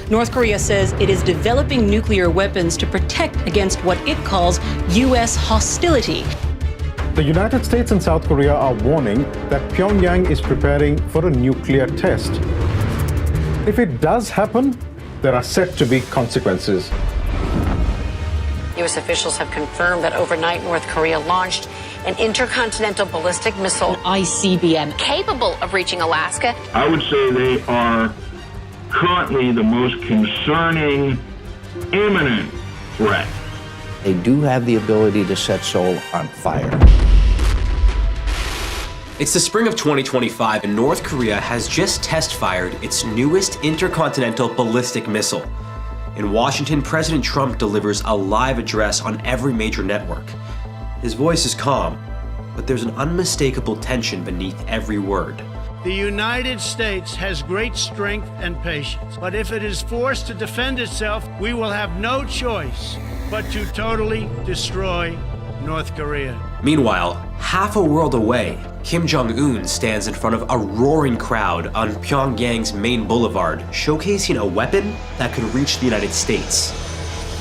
North Korea says it is developing nuclear weapons to protect against what it calls U.S. hostility. The United States and South Korea are warning that Pyongyang is preparing for a nuclear test. If it does happen, there are set to be consequences. U.S. officials have confirmed that overnight North Korea launched an intercontinental ballistic missile, ICBM, capable of reaching Alaska. I would say they are currently the most concerning, imminent threat. They do have the ability to set Seoul on fire. It's the spring of 2025 and North Korea has just test-fired its newest intercontinental ballistic missile. In Washington, President Trump delivers a live address on every major network. His voice is calm, but there's an unmistakable tension beneath every word. The United States has great strength and patience, but if it is forced to defend itself, we will have no choice but to totally destroy North Korea. Meanwhile, half a world away, Kim Jong-un stands in front of a roaring crowd on Pyongyang's main boulevard, showcasing a weapon that could reach the United States.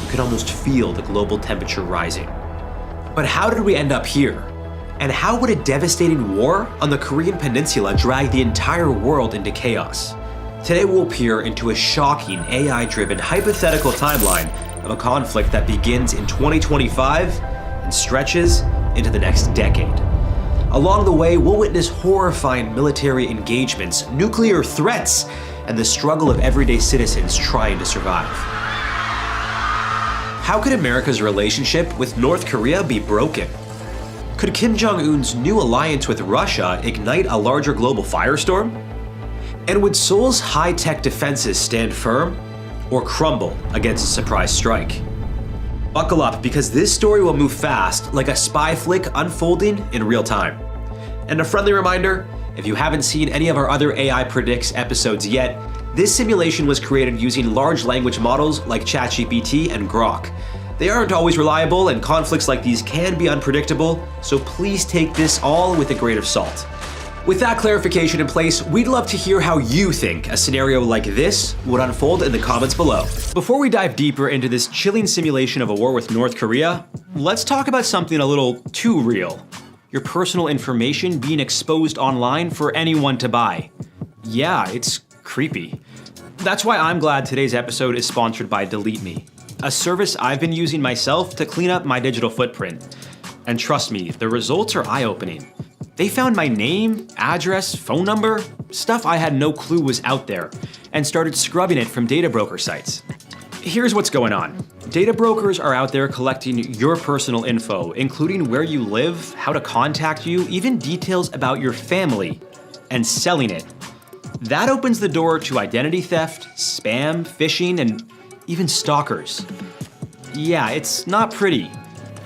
You can almost feel the global temperature rising. But how did we end up here? And how would a devastating war on the Korean Peninsula drag the entire world into chaos? Today we'll peer into a shocking AI-driven hypothetical timeline of a conflict that begins in 2025 and stretches into the next decade. Along the way, we'll witness horrifying military engagements, nuclear threats, and the struggle of everyday citizens trying to survive. How could America's relationship with North Korea be broken? Could Kim Jong-un's new alliance with Russia ignite a larger global firestorm? And would Seoul's high-tech defenses stand firm or crumble against a surprise strike? Buckle up, because this story will move fast, like a spy flick unfolding in real time. And a friendly reminder, if you haven't seen any of our other AI Predicts episodes yet, this simulation was created using large language models like ChatGPT and Grok. They aren't always reliable, and conflicts like these can be unpredictable, so please take this all with a grain of salt. With that clarification in place, we'd love to hear how you think a scenario like this would unfold in the comments below. Before we dive deeper into this chilling simulation of a war with North Korea, let's talk about something a little too real. Your personal information being exposed online for anyone to buy. Yeah, it's creepy. That's why I'm glad today's episode is sponsored by Delete Me, a service I've been using myself to clean up my digital footprint. And trust me, the results are eye-opening. They found my name, address, phone number, stuff I had no clue was out there, and started scrubbing it from data broker sites. Here's what's going on. Data brokers are out there collecting your personal info, including where you live, how to contact you, even details about your family, and selling it. That opens the door to identity theft, spam, phishing, and even stalkers. Yeah, it's not pretty.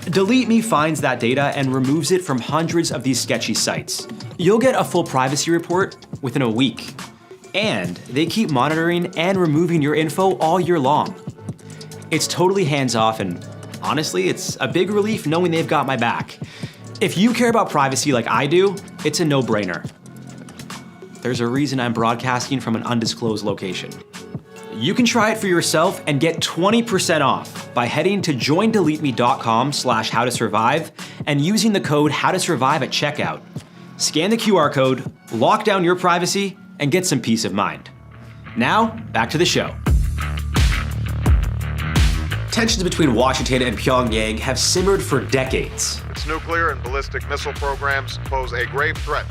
Delete Me finds that data and removes it from hundreds of these sketchy sites. You'll get a full privacy report within a week. And they keep monitoring and removing your info all year long. It's totally hands-off, and honestly, it's a big relief knowing they've got my back. If you care about privacy like I do, it's a no-brainer. There's a reason I'm broadcasting from an undisclosed location. You can try it for yourself and get 20% off by heading to joindeleteme.com/howtosurvive and using the code HOWTOSURVIVE at checkout. Scan the QR code, lock down your privacy, and get some peace of mind. Now, back to the show. Tensions between Washington and Pyongyang have simmered for decades. Its nuclear and ballistic missile programs pose a grave threat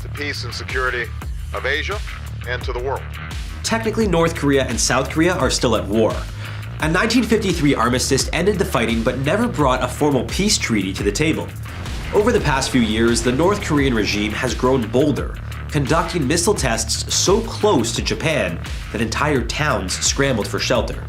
to peace and security of Asia and to the world. Technically, North Korea and South Korea are still at war. A 1953 armistice ended the fighting but never brought a formal peace treaty to the table. Over the past few years, the North Korean regime has grown bolder, conducting missile tests so close to Japan that entire towns scrambled for shelter.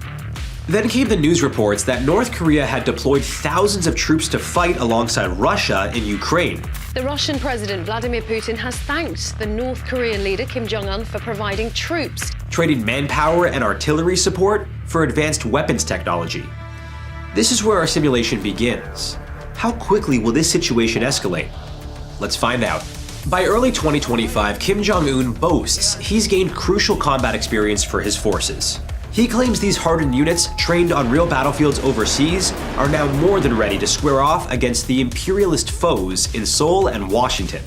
Then came the news reports that North Korea had deployed thousands of troops to fight alongside Russia in Ukraine. The Russian President Vladimir Putin has thanked the North Korean leader Kim Jong-un for providing troops, trading manpower and artillery support for advanced weapons technology. This is where our simulation begins. How quickly will this situation escalate? Let's find out. By early 2025, Kim Jong-un boasts he's gained crucial combat experience for his forces. He claims these hardened units, trained on real battlefields overseas, are now more than ready to square off against the imperialist foes in Seoul and Washington.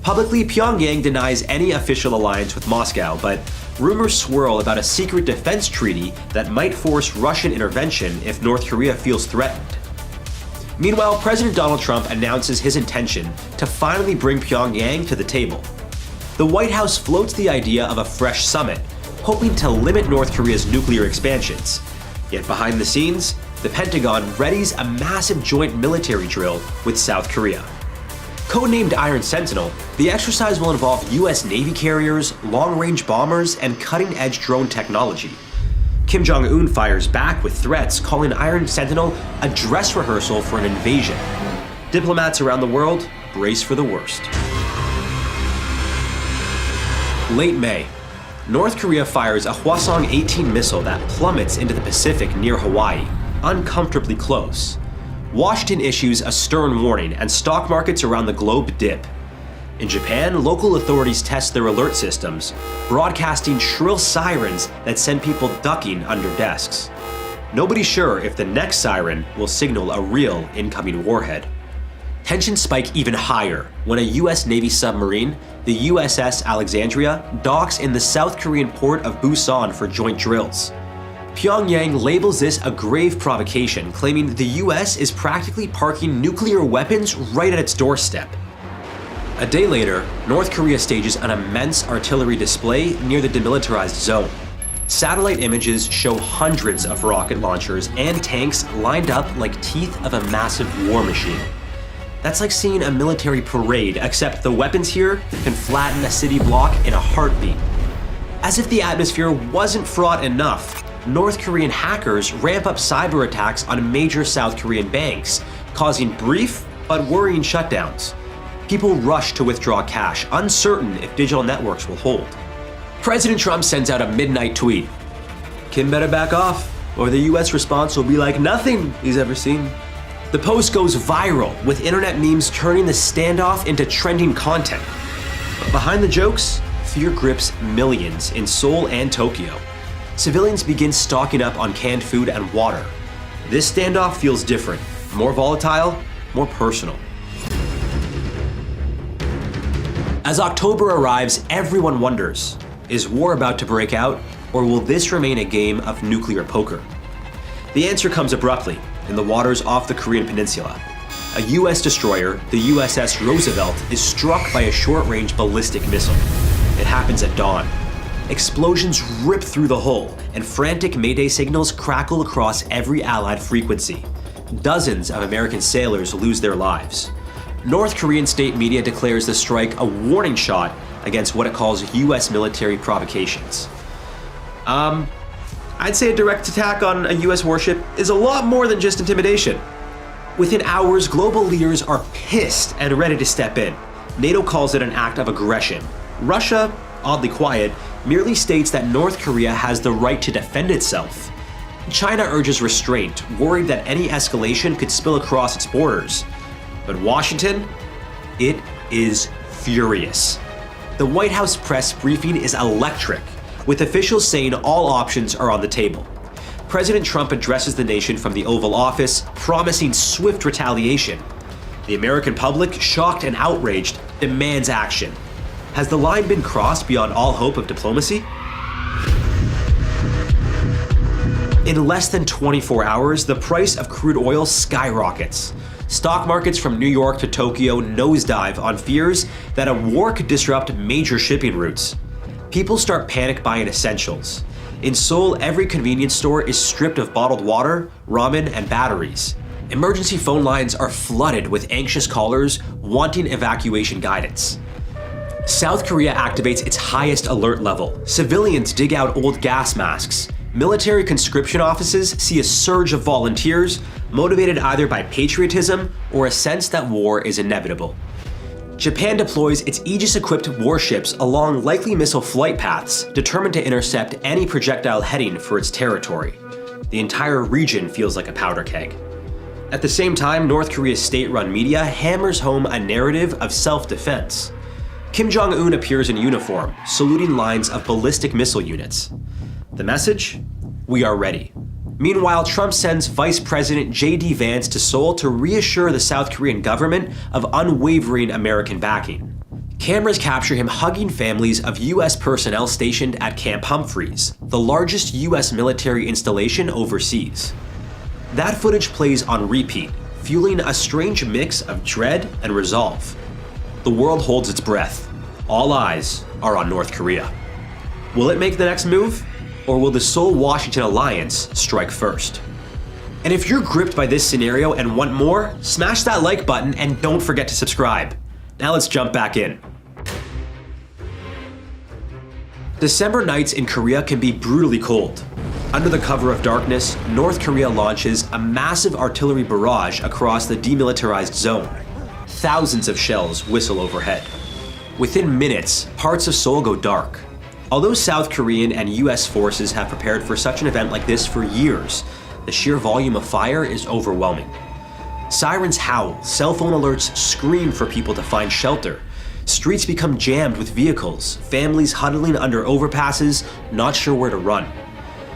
Publicly, Pyongyang denies any official alliance with Moscow, but rumors swirl about a secret defense treaty that might force Russian intervention if North Korea feels threatened. Meanwhile, President Donald Trump announces his intention to finally bring Pyongyang to the table. The White House floats the idea of a fresh summit, hoping to limit North Korea's nuclear expansions. Yet behind the scenes, the Pentagon readies a massive joint military drill with South Korea. Codenamed Iron Sentinel, the exercise will involve US Navy carriers, long-range bombers, and cutting-edge drone technology. Kim Jong-un fires back with threats, calling Iron Sentinel a dress rehearsal for an invasion. Diplomats around the world brace for the worst. Late May, North Korea fires a Hwasong-18 missile that plummets into the Pacific near Hawaii, uncomfortably close. Washington issues a stern warning, and stock markets around the globe dip. In Japan, local authorities test their alert systems, broadcasting shrill sirens that send people ducking under desks. Nobody's sure if the next siren will signal a real incoming warhead. Tensions spike even higher when a US Navy submarine, the USS Alexandria, docks in the South Korean port of Busan for joint drills. Pyongyang labels this a grave provocation, claiming the US is practically parking nuclear weapons right at its doorstep. A day later, North Korea stages an immense artillery display near the demilitarized zone. Satellite images show hundreds of rocket launchers and tanks lined up like teeth of a massive war machine. That's like seeing a military parade, except the weapons here can flatten a city block in a heartbeat. As if the atmosphere wasn't fraught enough, North Korean hackers ramp up cyber attacks on major South Korean banks, causing brief but worrying shutdowns. People rush to withdraw cash, uncertain if digital networks will hold. President Trump sends out a midnight tweet. Kim better back off, or the US response will be like nothing he's ever seen. The post goes viral, with internet memes turning the standoff into trending content. But behind the jokes, fear grips millions in Seoul and Tokyo. Civilians begin stocking up on canned food and water. This standoff feels different, more volatile, more personal. As October arrives, everyone wonders, is war about to break out, or will this remain a game of nuclear poker? The answer comes abruptly, in the waters off the Korean peninsula. A US destroyer, the USS Roosevelt, is struck by a short-range ballistic missile. It happens at dawn. Explosions rip through the hull, and frantic Mayday signals crackle across every Allied frequency. Dozens of American sailors lose their lives. North Korean state media declares the strike a warning shot against what it calls US military provocations. I'd say a direct attack on a US warship is a lot more than just intimidation. Within hours, global leaders are pissed and ready to step in. NATO calls it an act of aggression. Russia, oddly quiet, merely states that North Korea has the right to defend itself. China urges restraint, worried that any escalation could spill across its borders. But Washington, it is furious. The White House press briefing is electric, with officials saying all options are on the table. President Trump addresses the nation from the Oval Office, promising swift retaliation. The American public, shocked and outraged, demands action. Has the line been crossed beyond all hope of diplomacy? In less than 24 hours, the price of crude oil skyrockets. Stock markets from New York to Tokyo nosedive on fears that a war could disrupt major shipping routes. People start panic buying essentials. In Seoul, every convenience store is stripped of bottled water, ramen, and batteries. Emergency phone lines are flooded with anxious callers wanting evacuation guidance. South Korea activates its highest alert level. Civilians dig out old gas masks. Military conscription offices see a surge of volunteers, motivated either by patriotism or a sense that war is inevitable. Japan deploys its Aegis-equipped warships along likely missile flight paths, determined to intercept any projectile heading for its territory. The entire region feels like a powder keg. At the same time, North Korea's state-run media hammers home a narrative of self-defense. Kim Jong-un appears in uniform, saluting lines of ballistic missile units. The message? we are ready. Meanwhile, Trump sends Vice President J.D. Vance to Seoul to reassure the South Korean government of unwavering American backing. Cameras capture him hugging families of U.S. personnel stationed at Camp Humphreys, the largest U.S. military installation overseas. That footage plays on repeat, fueling a strange mix of dread and resolve. The world holds its breath. All eyes are on North Korea. Will it make the next move? Or will the Seoul-Washington alliance strike first? And if you're gripped by this scenario and want more, smash that like button and don't forget to subscribe. Now let's jump back in. December nights in Korea can be brutally cold. Under the cover of darkness, North Korea launches a massive artillery barrage across the demilitarized zone. Thousands of shells whistle overhead. Within minutes, parts of Seoul go dark. Although South Korean and US forces have prepared for such an event like this for years, the sheer volume of fire is overwhelming. Sirens howl, cell phone alerts scream for people to find shelter. Streets become jammed with vehicles, families huddling under overpasses, not sure where to run.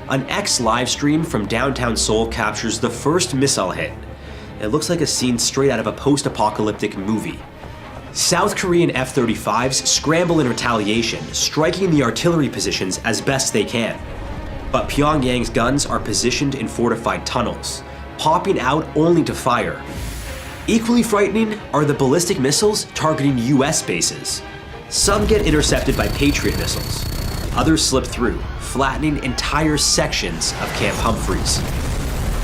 An X live stream from downtown Seoul captures the first missile hit. It looks like a scene straight out of a post-apocalyptic movie. South Korean F-35s scramble in retaliation, striking the artillery positions as best they can. But Pyongyang's guns are positioned in fortified tunnels, popping out only to fire. Equally frightening are the ballistic missiles targeting US bases. Some get intercepted by Patriot missiles. Others slip through, flattening entire sections of Camp Humphreys.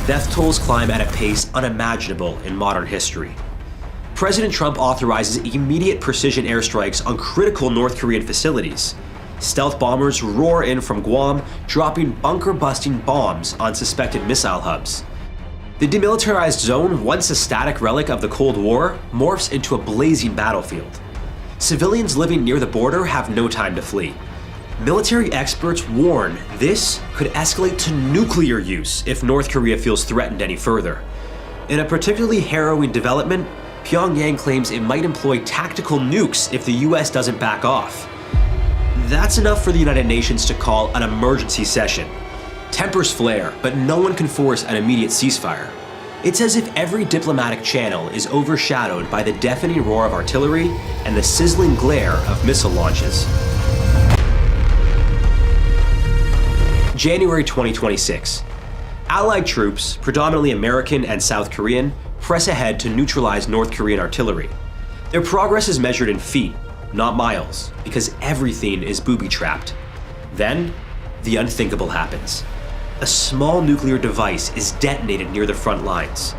Death tolls climb at a pace unimaginable in modern history. President Trump authorizes immediate precision airstrikes on critical North Korean facilities. Stealth bombers roar in from Guam, dropping bunker-busting bombs on suspected missile hubs. The demilitarized zone, once a static relic of the Cold War, morphs into a blazing battlefield. Civilians living near the border have no time to flee. Military experts warn this could escalate to nuclear use if North Korea feels threatened any further. In a particularly harrowing development, Pyongyang claims it might employ tactical nukes if the US doesn't back off. That's enough for the United Nations to call an emergency session. Tempers flare, but no one can force an immediate ceasefire. It's as if every diplomatic channel is overshadowed by the deafening roar of artillery and the sizzling glare of missile launches. January 2026. Allied troops, predominantly American and South Korean, press ahead to neutralize North Korean artillery. Their progress is measured in feet, not miles, because everything is booby-trapped. Then, the unthinkable happens. A small nuclear device is detonated near the front lines.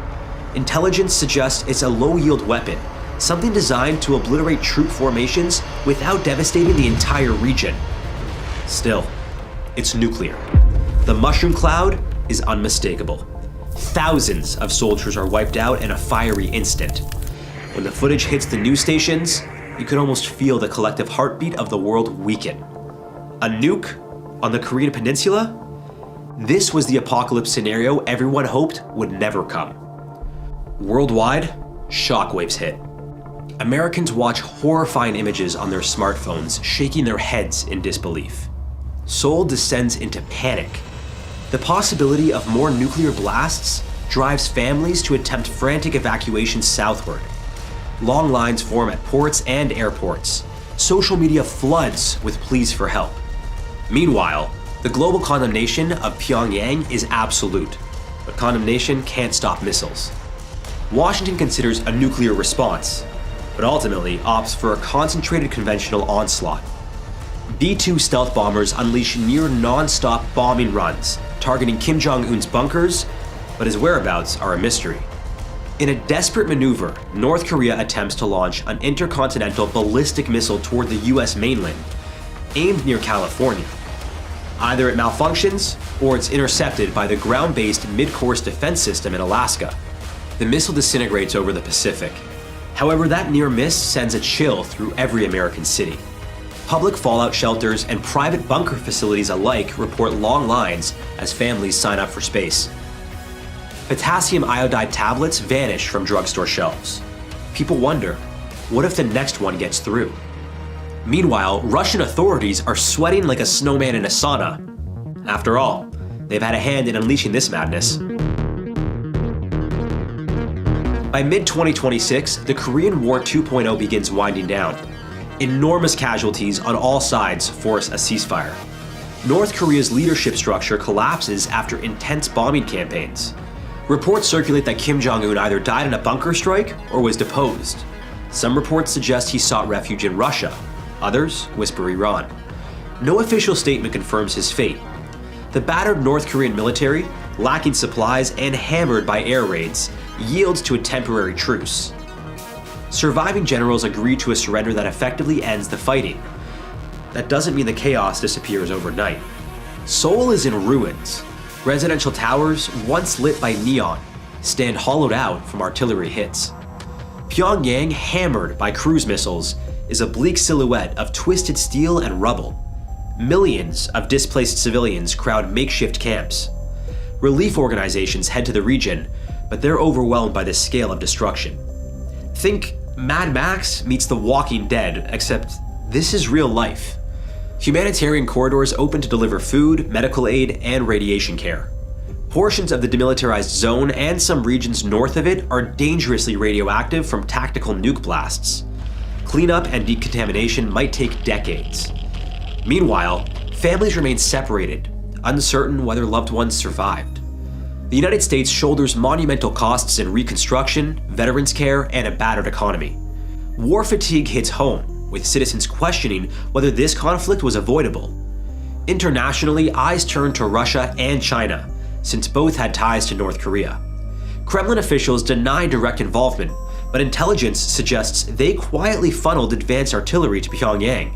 Intelligence suggests it's a low-yield weapon, something designed to obliterate troop formations without devastating the entire region. Still, it's nuclear. The mushroom cloud is unmistakable. Thousands of soldiers are wiped out in a fiery instant. When the footage hits the news stations, you could almost feel the collective heartbeat of the world weaken. A nuke on the Korean peninsula? This was the apocalypse scenario everyone hoped would never come. Worldwide, shockwaves hit. Americans watch horrifying images on their smartphones, shaking their heads in disbelief. Seoul descends into panic. The possibility of more nuclear blasts drives families to attempt frantic evacuations southward. Long lines form at ports and airports. Social media floods with pleas for help. Meanwhile, the global condemnation of Pyongyang is absolute, but condemnation can't stop missiles. Washington considers a nuclear response, but ultimately opts for a concentrated conventional onslaught. B-2 stealth bombers unleash near non-stop bombing runs, targeting Kim Jong-un's bunkers, but his whereabouts are a mystery. In a desperate maneuver, North Korea attempts to launch an intercontinental ballistic missile toward the US mainland, aimed near California. Either it malfunctions, or it's intercepted by the ground-based mid-course defense system in Alaska. The missile disintegrates over the Pacific. However, that near miss sends a chill through every American city. Public fallout shelters and private bunker facilities alike report long lines as families sign up for space. Potassium iodide tablets vanish from drugstore shelves. People wonder, what if the next one gets through? Meanwhile, Russian authorities are sweating like a snowman in a sauna. After all, they've had a hand in unleashing this madness. By mid-2026, the Korean War 2.0 begins winding down. Enormous casualties on all sides force a ceasefire. North Korea's leadership structure collapses after intense bombing campaigns. Reports circulate that Kim Jong-un either died in a bunker strike or was deposed. Some reports suggest he sought refuge in Russia. Others whisper Iran. No official statement confirms his fate. The battered North Korean military, lacking supplies and hammered by air raids, yields to a temporary truce. Surviving generals agree to a surrender that effectively ends the fighting. That doesn't mean the chaos disappears overnight. Seoul is in ruins. Residential towers, once lit by neon, stand hollowed out from artillery hits. Pyongyang, hammered by cruise missiles, is a bleak silhouette of twisted steel and rubble. Millions of displaced civilians crowd makeshift camps. Relief organizations head to the region, but they're overwhelmed by the scale of destruction. Think Mad Max meets The Walking Dead, except this is real life. Humanitarian corridors open to deliver food, medical aid, and radiation care. Portions of the demilitarized zone and some regions north of it are dangerously radioactive from tactical nuke blasts. Cleanup and decontamination might take decades. Meanwhile, families remain separated, uncertain whether loved ones survived. The United States shoulders monumental costs in reconstruction, veterans care, and a battered economy. War fatigue hits home, with citizens questioning whether this conflict was avoidable. Internationally, eyes turn to Russia and China, since both had ties to North Korea. Kremlin officials deny direct involvement, but intelligence suggests they quietly funneled advanced artillery to Pyongyang.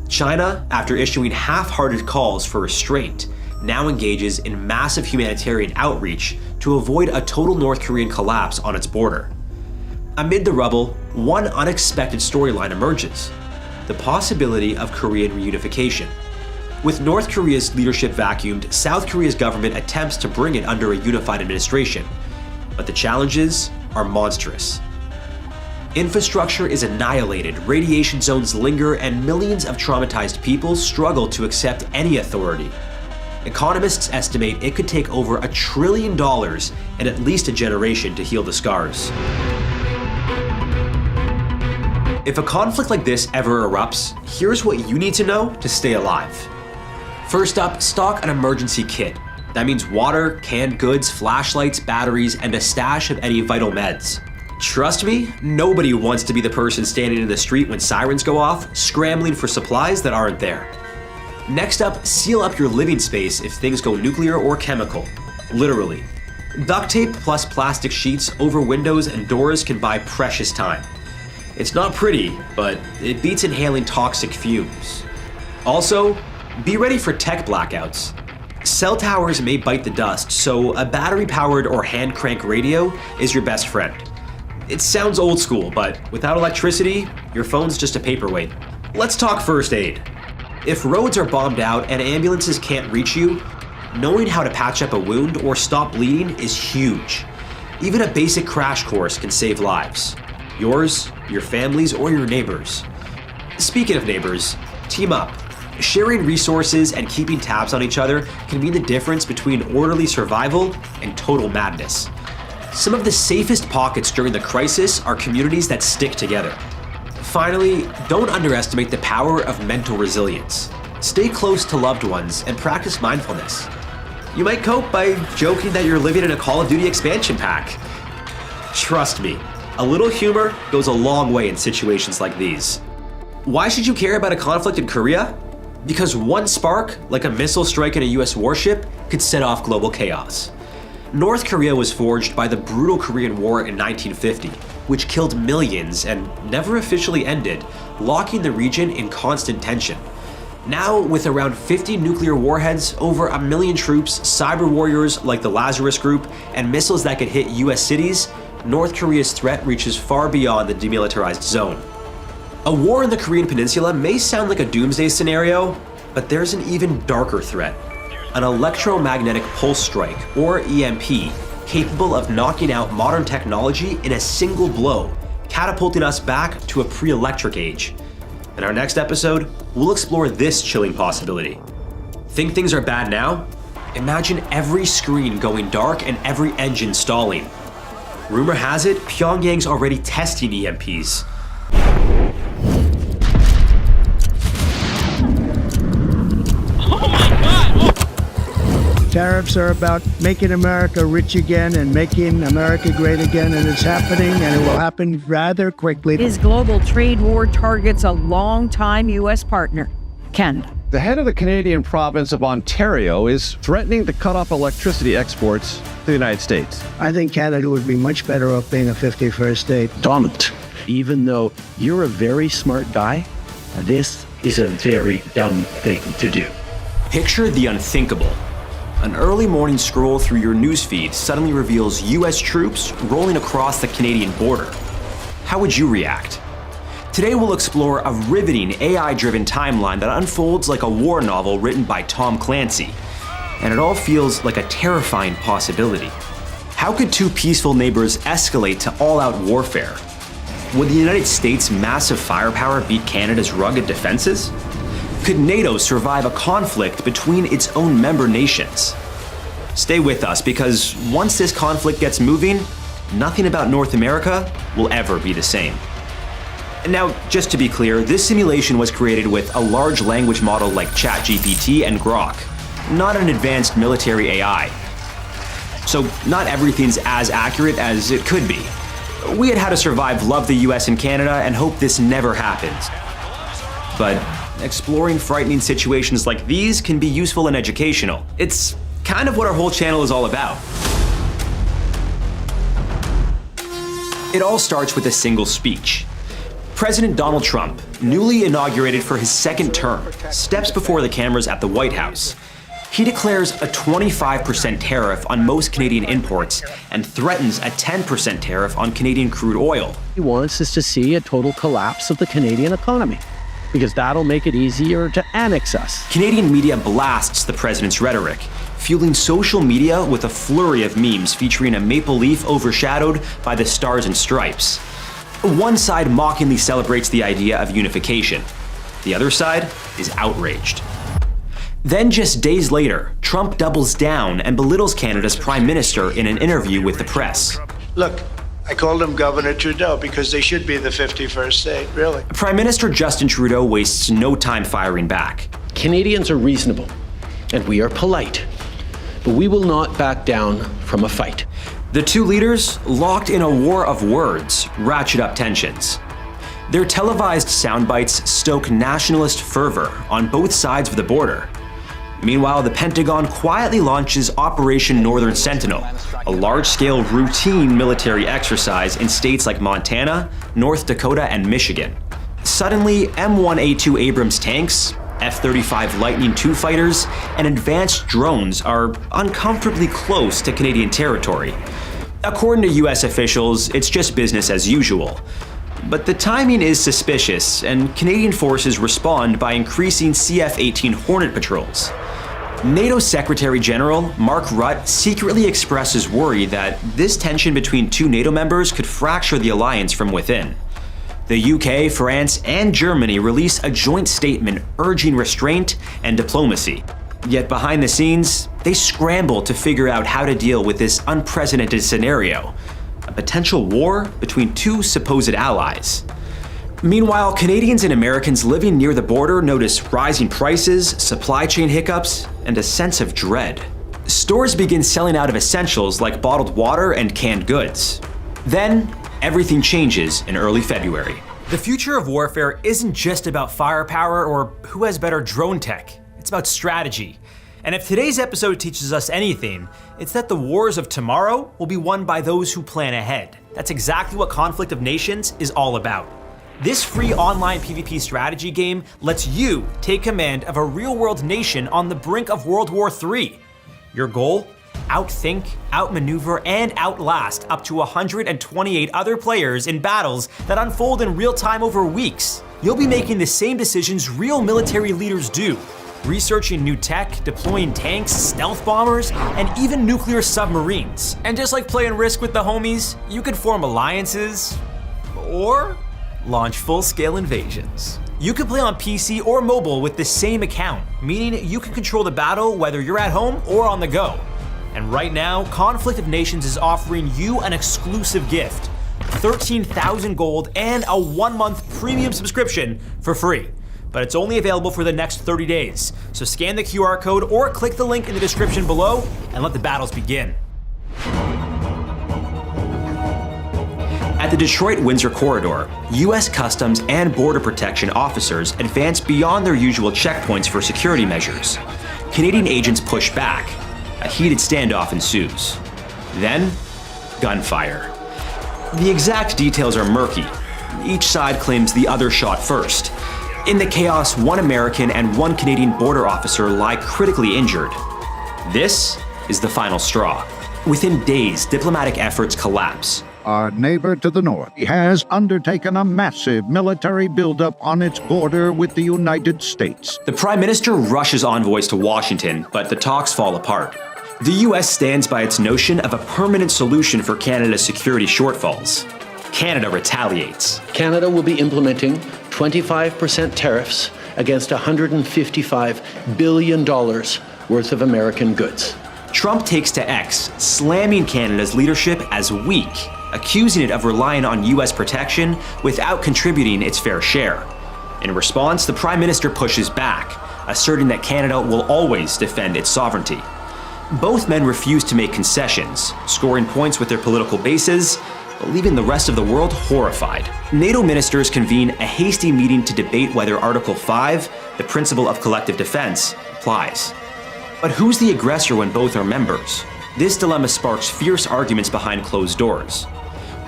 China, after issuing half-hearted calls for restraint, now engages in massive humanitarian outreach to avoid a total North Korean collapse on its border. Amid the rubble, one unexpected storyline emerges: the possibility of Korean reunification. With North Korea's leadership vacuumed, South Korea's government attempts to bring it under a unified administration, but the challenges are monstrous. Infrastructure is annihilated, radiation zones linger, and millions of traumatized people struggle to accept any authority. Economists estimate it could take over $1 trillion and at least a generation to heal the scars. If a conflict like this ever erupts, here's what you need to know to stay alive. First up, stock an emergency kit. That means water, canned goods, flashlights, batteries, and a stash of any vital meds. Trust me, nobody wants to be the person standing in the street when sirens go off, scrambling for supplies that aren't there. Next up, seal up your living space if things go nuclear or chemical. Literally. Duct tape plus plastic sheets over windows and doors can buy precious time. It's not pretty, but it beats inhaling toxic fumes. Also, be ready for tech blackouts. Cell towers may bite the dust, so a battery-powered or hand-crank radio is your best friend. It sounds old school, but without electricity, your phone's just a paperweight. Let's talk first aid. If roads are bombed out and ambulances can't reach you, knowing how to patch up a wound or stop bleeding is huge. Even a basic crash course can save lives. Yours, your family's, or your neighbors. Speaking of neighbors, team up. Sharing resources and keeping tabs on each other can mean the difference between orderly survival and total madness. Some of the safest pockets during the crisis are communities that stick together. Finally, don't underestimate the power of mental resilience. Stay close to loved ones and practice mindfulness. You might cope by joking that you're living in a Call of Duty expansion pack. Trust me, a little humor goes a long way in situations like these. Why should you care about a conflict in Korea? Because one spark, like a missile strike in a US warship, could set off global chaos. North Korea was forged by the brutal Korean War in 1950, which killed millions and never officially ended, locking the region in constant tension. Now, with around 50 nuclear warheads, over 1 million troops, cyber warriors like the Lazarus Group, and missiles that could hit US cities, North Korea's threat reaches far beyond the demilitarized zone. A war in the Korean Peninsula may sound like a doomsday scenario, but there's an even darker threat. An electromagnetic pulse strike, or EMP, capable of knocking out modern technology in a single blow, catapulting us back to a pre-electric age. In our next episode, we'll explore this chilling possibility. Think things are bad now? Imagine every screen going dark and every engine stalling. Rumor has it, Pyongyang's already testing EMPs. Tariffs are about making America rich again and making America great again, and it's happening, and it will happen rather quickly. His global trade war targets a longtime U.S. partner, Canada. The head of the Canadian province of Ontario is threatening to cut off electricity exports to the United States. I think Canada would be much better off being a 51st state. Donald, even though you're a very smart guy, this is a very dumb thing to do. Picture the unthinkable. An early morning scroll through your newsfeed suddenly reveals US troops rolling across the Canadian border. How would you react? Today we'll explore a riveting AI-driven timeline that unfolds like a war novel written by Tom Clancy. And it all feels like a terrifying possibility. How could two peaceful neighbors escalate to all-out warfare? Would the United States' massive firepower beat Canada's rugged defenses? Could NATO survive a conflict between its own member nations? Stay with us, because once this conflict gets moving, nothing about North America will ever be the same. Now, just to be clear, this simulation was created with a large language model like ChatGPT and Grok, not an advanced military AI. So not everything's as accurate as it could be. We at How to Survive love the US and Canada and hope this never happens. But exploring frightening situations like these can be useful and educational. It's kind of what our whole channel is all about. It all starts with a single speech. President Donald Trump, newly inaugurated for his second term, steps before the cameras at the White House. He declares a 25% tariff on most Canadian imports and threatens a 10% tariff on Canadian crude oil. He wants us to see a total collapse of the Canadian economy, because that'll make it easier to annex us. Canadian media blasts the president's rhetoric, fueling social media with a flurry of memes featuring a maple leaf overshadowed by the stars and stripes. One side mockingly celebrates the idea of unification. The other side is outraged. Then just days later, Trump doubles down and belittles Canada's Prime Minister in an interview with the press. Look, I called him Governor Trudeau because they should be the 51st state, really. Prime Minister Justin Trudeau wastes no time firing back. Canadians are reasonable, and we are polite, but we will not back down from a fight. The two leaders, locked in a war of words, ratchet up tensions. Their televised soundbites stoke nationalist fervor on both sides of the border. Meanwhile, the Pentagon quietly launches Operation Northern Sentinel, a large-scale routine military exercise in states like Montana, North Dakota, and Michigan. Suddenly, M1A2 Abrams tanks, F-35 Lightning II fighters, and advanced drones are uncomfortably close to Canadian territory. According to US officials, it's just business as usual. But the timing is suspicious, and Canadian forces respond by increasing CF-18 Hornet patrols. NATO Secretary General Mark Rutte secretly expresses worry that this tension between two NATO members could fracture the alliance from within. The UK, France, and Germany release a joint statement urging restraint and diplomacy. Yet behind the scenes, they scramble to figure out how to deal with this unprecedented scenario, a potential war between two supposed allies. Meanwhile, Canadians and Americans living near the border notice rising prices, supply chain hiccups, and a sense of dread. Stores begin selling out of essentials like bottled water and canned goods. Then, everything changes in early February. The future of warfare isn't just about firepower or who has better drone tech. It's about strategy. And if today's episode teaches us anything, it's that the wars of tomorrow will be won by those who plan ahead. That's exactly what Conflict of Nations is all about. This free online PvP strategy game lets you take command of a real-world nation on the brink of World War III. Your goal? Outthink, outmaneuver, and outlast up to 128 other players in battles that unfold in real time over weeks. You'll be making the same decisions real military leaders do, researching new tech, deploying tanks, stealth bombers, and even nuclear submarines. And just like playing Risk with the homies, you could form alliances, or launch full-scale invasions. You can play on PC or mobile with the same account, meaning you can control the battle whether you're at home or on the go. And right now, Conflict of Nations is offering you an exclusive gift, 13,000 gold and a 1-month premium subscription for free. But it's only available for the next 30 days. So scan the QR code or click the link in the description below and let the battles begin. At the Detroit-Windsor corridor, U.S. Customs and Border Protection officers advance beyond their usual checkpoints for security measures. Canadian agents push back. A heated standoff ensues. Then, gunfire. The exact details are murky. Each side claims the other shot first. In the chaos, 1 American and 1 Canadian border officer lie critically injured. This is the final straw. Within days, diplomatic efforts collapse. Our neighbor to the north has undertaken a massive military buildup on its border with the United States. The Prime Minister rushes envoys to Washington, but the talks fall apart. The U.S. stands by its notion of a permanent solution for Canada's security shortfalls. Canada retaliates. Canada will be implementing 25% tariffs against $155 billion worth of American goods. Trump takes to X, slamming Canada's leadership as weak, accusing it of relying on U.S. protection without contributing its fair share. In response, the Prime Minister pushes back, asserting that Canada will always defend its sovereignty. Both men refuse to make concessions, scoring points with their political bases, but leaving the rest of the world horrified. NATO ministers convene a hasty meeting to debate whether Article 5, the principle of collective defense, applies. But who's the aggressor when both are members? This dilemma sparks fierce arguments behind closed doors.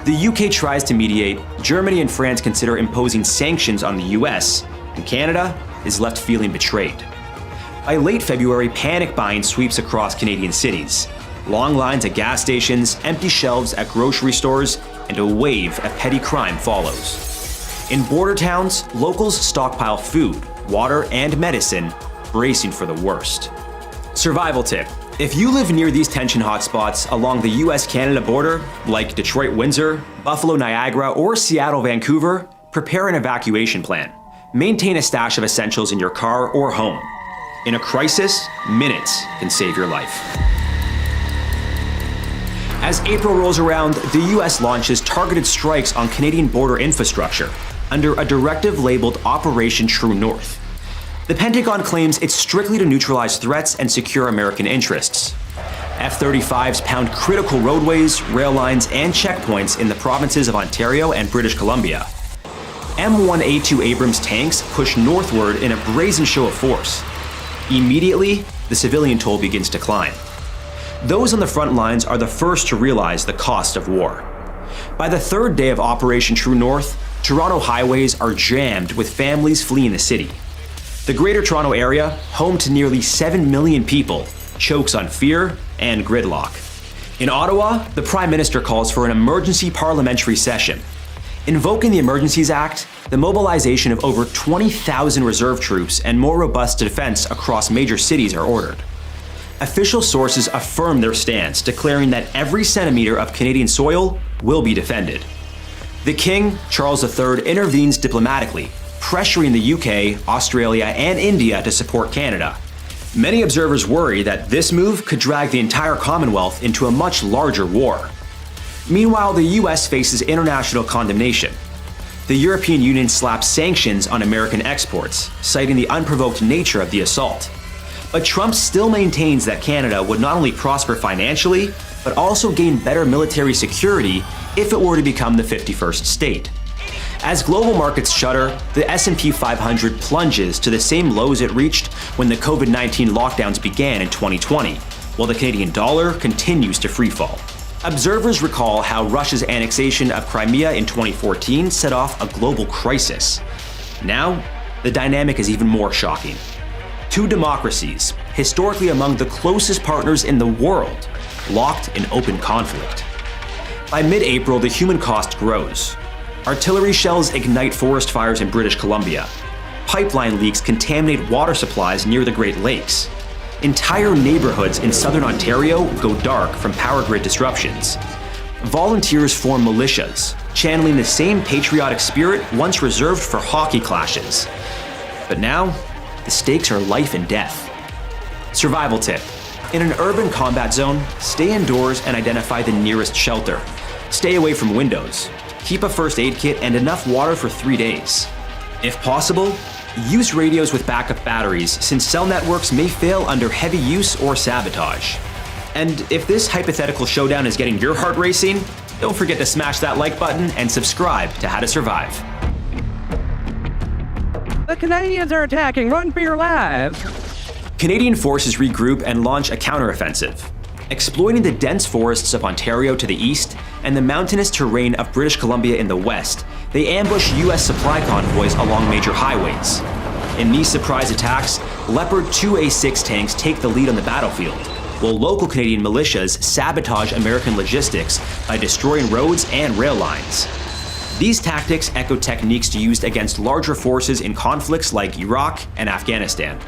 The UK tries to mediate, Germany and France consider imposing sanctions on the US, and Canada is left feeling betrayed. By late February, panic buying sweeps across Canadian cities. Long lines at gas stations, empty shelves at grocery stores, and a wave of petty crime follows. In border towns, locals stockpile food, water, and medicine, bracing for the worst. Survival tip. If you live near these tension hotspots along the US-Canada border, like Detroit-Windsor, Buffalo-Niagara, or Seattle-Vancouver, prepare an evacuation plan. Maintain a stash of essentials in your car or home. In a crisis, minutes can save your life. As April rolls around, the US launches targeted strikes on Canadian border infrastructure under a directive labeled Operation True North. The Pentagon claims it's strictly to neutralize threats and secure American interests. F-35s pound critical roadways, rail lines, and checkpoints in the provinces of Ontario and British Columbia. M1A2 Abrams tanks push northward in a brazen show of force. Immediately, the civilian toll begins to climb. Those on the front lines are the first to realize the cost of war. By the 3rd day of Operation True North, Toronto highways are jammed with families fleeing the city. The Greater Toronto Area, home to nearly 7 million people, chokes on fear and gridlock. In Ottawa, the Prime Minister calls for an emergency parliamentary session. Invoking the Emergencies Act, the mobilization of over 20,000 reserve troops and more robust defense across major cities are ordered. Official sources affirm their stance, declaring that every centimeter of Canadian soil will be defended. The King, Charles III, intervenes diplomatically, pressuring the UK, Australia, and India to support Canada. Many observers worry that this move could drag the entire Commonwealth into a much larger war. Meanwhile, the US faces international condemnation. The European Union slaps sanctions on American exports, citing the unprovoked nature of the assault. But Trump still maintains that Canada would not only prosper financially, but also gain better military security if it were to become the 51st state. As global markets shudder, the S&P 500 plunges to the same lows it reached when the COVID-19 lockdowns began in 2020, while the Canadian dollar continues to freefall. Observers recall how Russia's annexation of Crimea in 2014 set off a global crisis. Now, the dynamic is even more shocking. Two democracies, historically among the closest partners in the world, locked in open conflict. By mid-April, the human cost grows. Artillery shells ignite forest fires in British Columbia. Pipeline leaks contaminate water supplies near the Great Lakes. Entire neighborhoods in southern Ontario go dark from power grid disruptions. Volunteers form militias, channeling the same patriotic spirit once reserved for hockey clashes. But now, the stakes are life and death. Survival tip. In an urban combat zone, stay indoors and identify the nearest shelter. Stay away from windows. Keep a first aid kit and enough water for 3 days. If possible, use radios with backup batteries, since cell networks may fail under heavy use or sabotage. And if this hypothetical showdown is getting your heart racing, don't forget to smash that like button and subscribe to How to Survive. The Canadians are attacking. Run for your lives. Canadian forces regroup and launch a counteroffensive. Exploiting the dense forests of Ontario to the east and the mountainous terrain of British Columbia in the west, they ambush U.S. supply convoys along major highways. In these surprise attacks, Leopard 2A6 tanks take the lead on the battlefield, while local Canadian militias sabotage American logistics by destroying roads and rail lines. These tactics echo techniques used against larger forces in conflicts like Iraq and Afghanistan.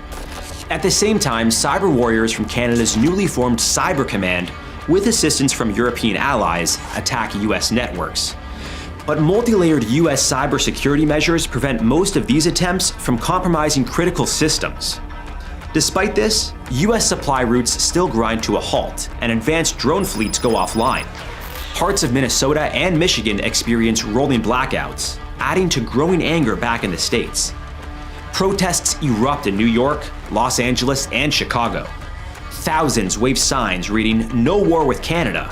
At the same time, cyber warriors from Canada's newly formed Cyber Command, with assistance from European allies, attack US networks. But multi-layered US cybersecurity measures prevent most of these attempts from compromising critical systems. Despite this, US supply routes still grind to a halt, and advanced drone fleets go offline. Parts of Minnesota and Michigan experience rolling blackouts, adding to growing anger back in the States. Protests erupt in New York, Los Angeles, and Chicago. Thousands wave signs reading "No War with Canada."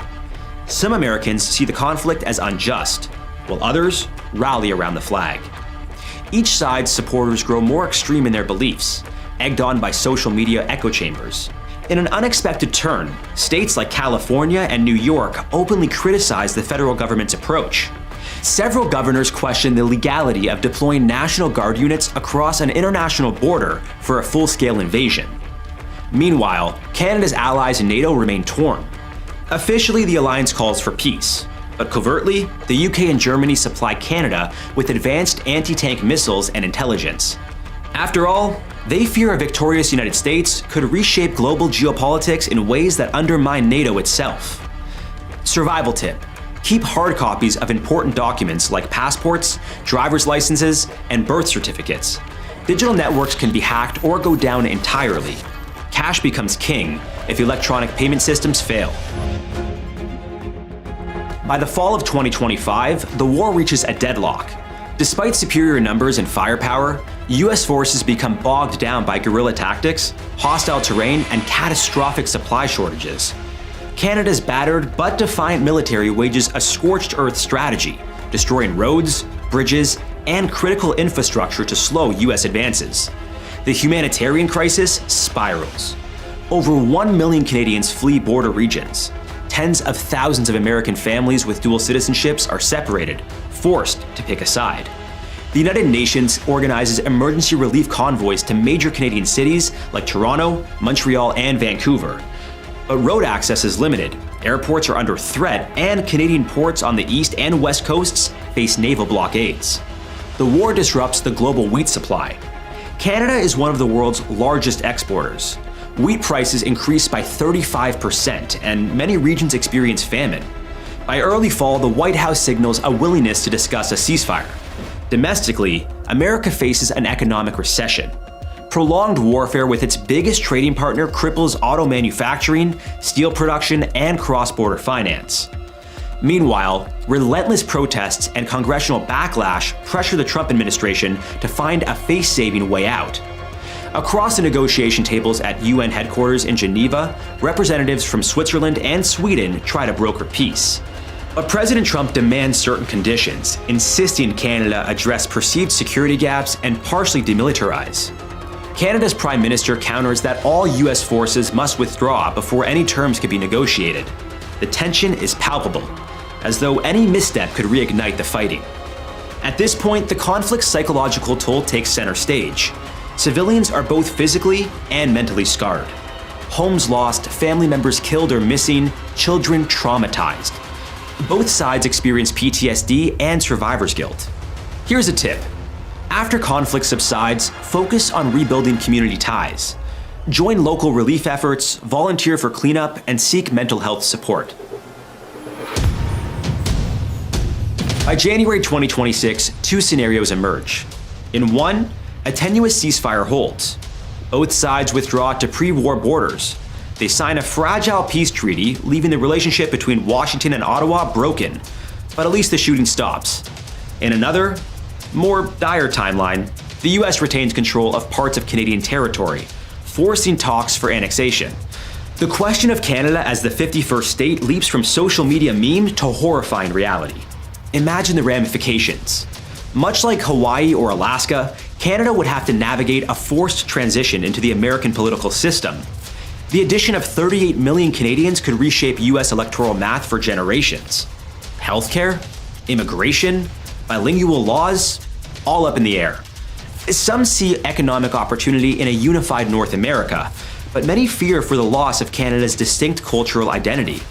Some Americans see the conflict as unjust, while others rally around the flag. Each side's supporters grow more extreme in their beliefs, egged on by social media echo chambers. In an unexpected turn, states like California and New York openly criticize the federal government's approach. Several governors question the legality of deploying National Guard units across an international border for a full-scale invasion. Meanwhile, Canada's allies in NATO remain torn. Officially, the alliance calls for peace, but covertly, the UK and Germany supply Canada with advanced anti-tank missiles and intelligence. After all, they fear a victorious United States could reshape global geopolitics in ways that undermine NATO itself. Survival tip. Keep hard copies of important documents like passports, driver's licenses, and birth certificates. Digital networks can be hacked or go down entirely. Cash becomes king if electronic payment systems fail. By the fall of 2025, the war reaches a deadlock. Despite superior numbers and firepower, US forces become bogged down by guerrilla tactics, hostile terrain, and catastrophic supply shortages. Canada's battered but defiant military wages a scorched earth strategy, destroying roads, bridges, and critical infrastructure to slow US advances. The humanitarian crisis spirals. Over 1 million Canadians flee border regions. Tens of thousands of American families with dual citizenships are separated, forced to pick a side. The United Nations organizes emergency relief convoys to major Canadian cities like Toronto, Montreal, and Vancouver. But road access is limited, airports are under threat, and Canadian ports on the east and west coasts face naval blockades. The war disrupts the global wheat supply. Canada is one of the world's largest exporters. Wheat prices increased by 35%, and many regions experience famine. By early fall, the White House signals a willingness to discuss a ceasefire. Domestically, America faces an economic recession. Prolonged warfare with its biggest trading partner cripples auto manufacturing, steel production, and cross-border finance. Meanwhile, relentless protests and congressional backlash pressure the Trump administration to find a face-saving way out. Across the negotiation tables at UN headquarters in Geneva, representatives from Switzerland and Sweden try to broker peace. But President Trump demands certain conditions, insisting Canada address perceived security gaps and partially demilitarize. Canada's Prime Minister counters that all US forces must withdraw before any terms can be negotiated. The tension is palpable, as though any misstep could reignite the fighting. At this point, the conflict's psychological toll takes center stage. Civilians are both physically and mentally scarred. Homes lost, family members killed or missing, children traumatized. Both sides experience PTSD and survivor's guilt. Here's a tip. After conflict subsides, focus on rebuilding community ties. Join local relief efforts, volunteer for cleanup, and seek mental health support. By January 2026, two scenarios emerge. In one, a tenuous ceasefire holds. Both sides withdraw to pre-war borders. They sign a fragile peace treaty, leaving the relationship between Washington and Ottawa broken. But at least the shooting stops. In another, more dire timeline, the US retains control of parts of Canadian territory, forcing talks for annexation. The question of Canada as the 51st state leaps from social media meme to horrifying reality. Imagine the ramifications. Much like Hawaii or Alaska, Canada would have to navigate a forced transition into the American political system. The addition of 38 million Canadians could reshape US electoral math for generations. Healthcare, immigration, bilingual laws, all up in the air. Some see economic opportunity in a unified North America, but many fear for the loss of Canada's distinct cultural identity.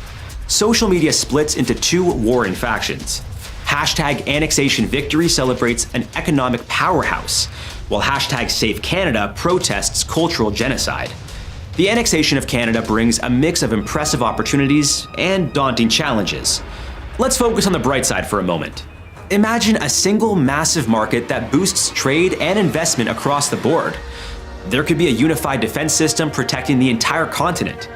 Social media splits into two warring factions. Hashtag Annexation Victory celebrates an economic powerhouse, while hashtag Save Canada protests cultural genocide. The annexation of Canada brings a mix of impressive opportunities and daunting challenges. Let's focus on the bright side for a moment. Imagine a single massive market that boosts trade and investment across the board. There could be a unified defense system protecting the entire continent.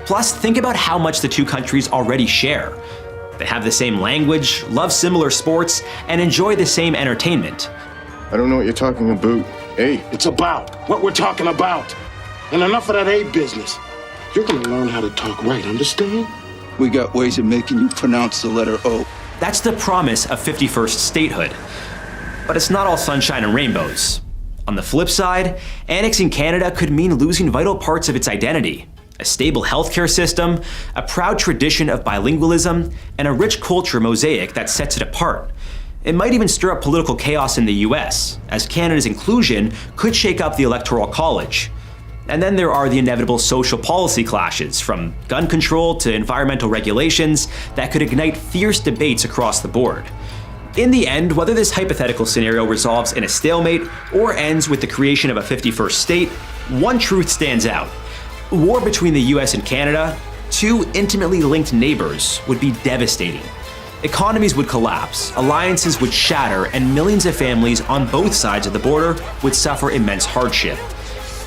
Plus, think about how much the two countries already share. They have the same language, love similar sports, and enjoy the same entertainment. I don't know what you're talking about. Hey, it's about what we're talking about. And enough of that A business. You're gonna learn how to talk right, understand? We got ways of making you pronounce the letter O. That's the promise of 51st statehood. But it's not all sunshine and rainbows. On the flip side, annexing Canada could mean losing vital parts of its identity. A stable healthcare system, a proud tradition of bilingualism, and a rich culture mosaic that sets it apart. It might even stir up political chaos in the US, as Canada's inclusion could shake up the Electoral College. And then there are the inevitable social policy clashes, from gun control to environmental regulations, that could ignite fierce debates across the board. In the end, whether this hypothetical scenario resolves in a stalemate or ends with the creation of a 51st state, one truth stands out. War between the US and Canada, two intimately linked neighbors, would be devastating. Economies would collapse, alliances would shatter, and millions of families on both sides of the border would suffer immense hardship.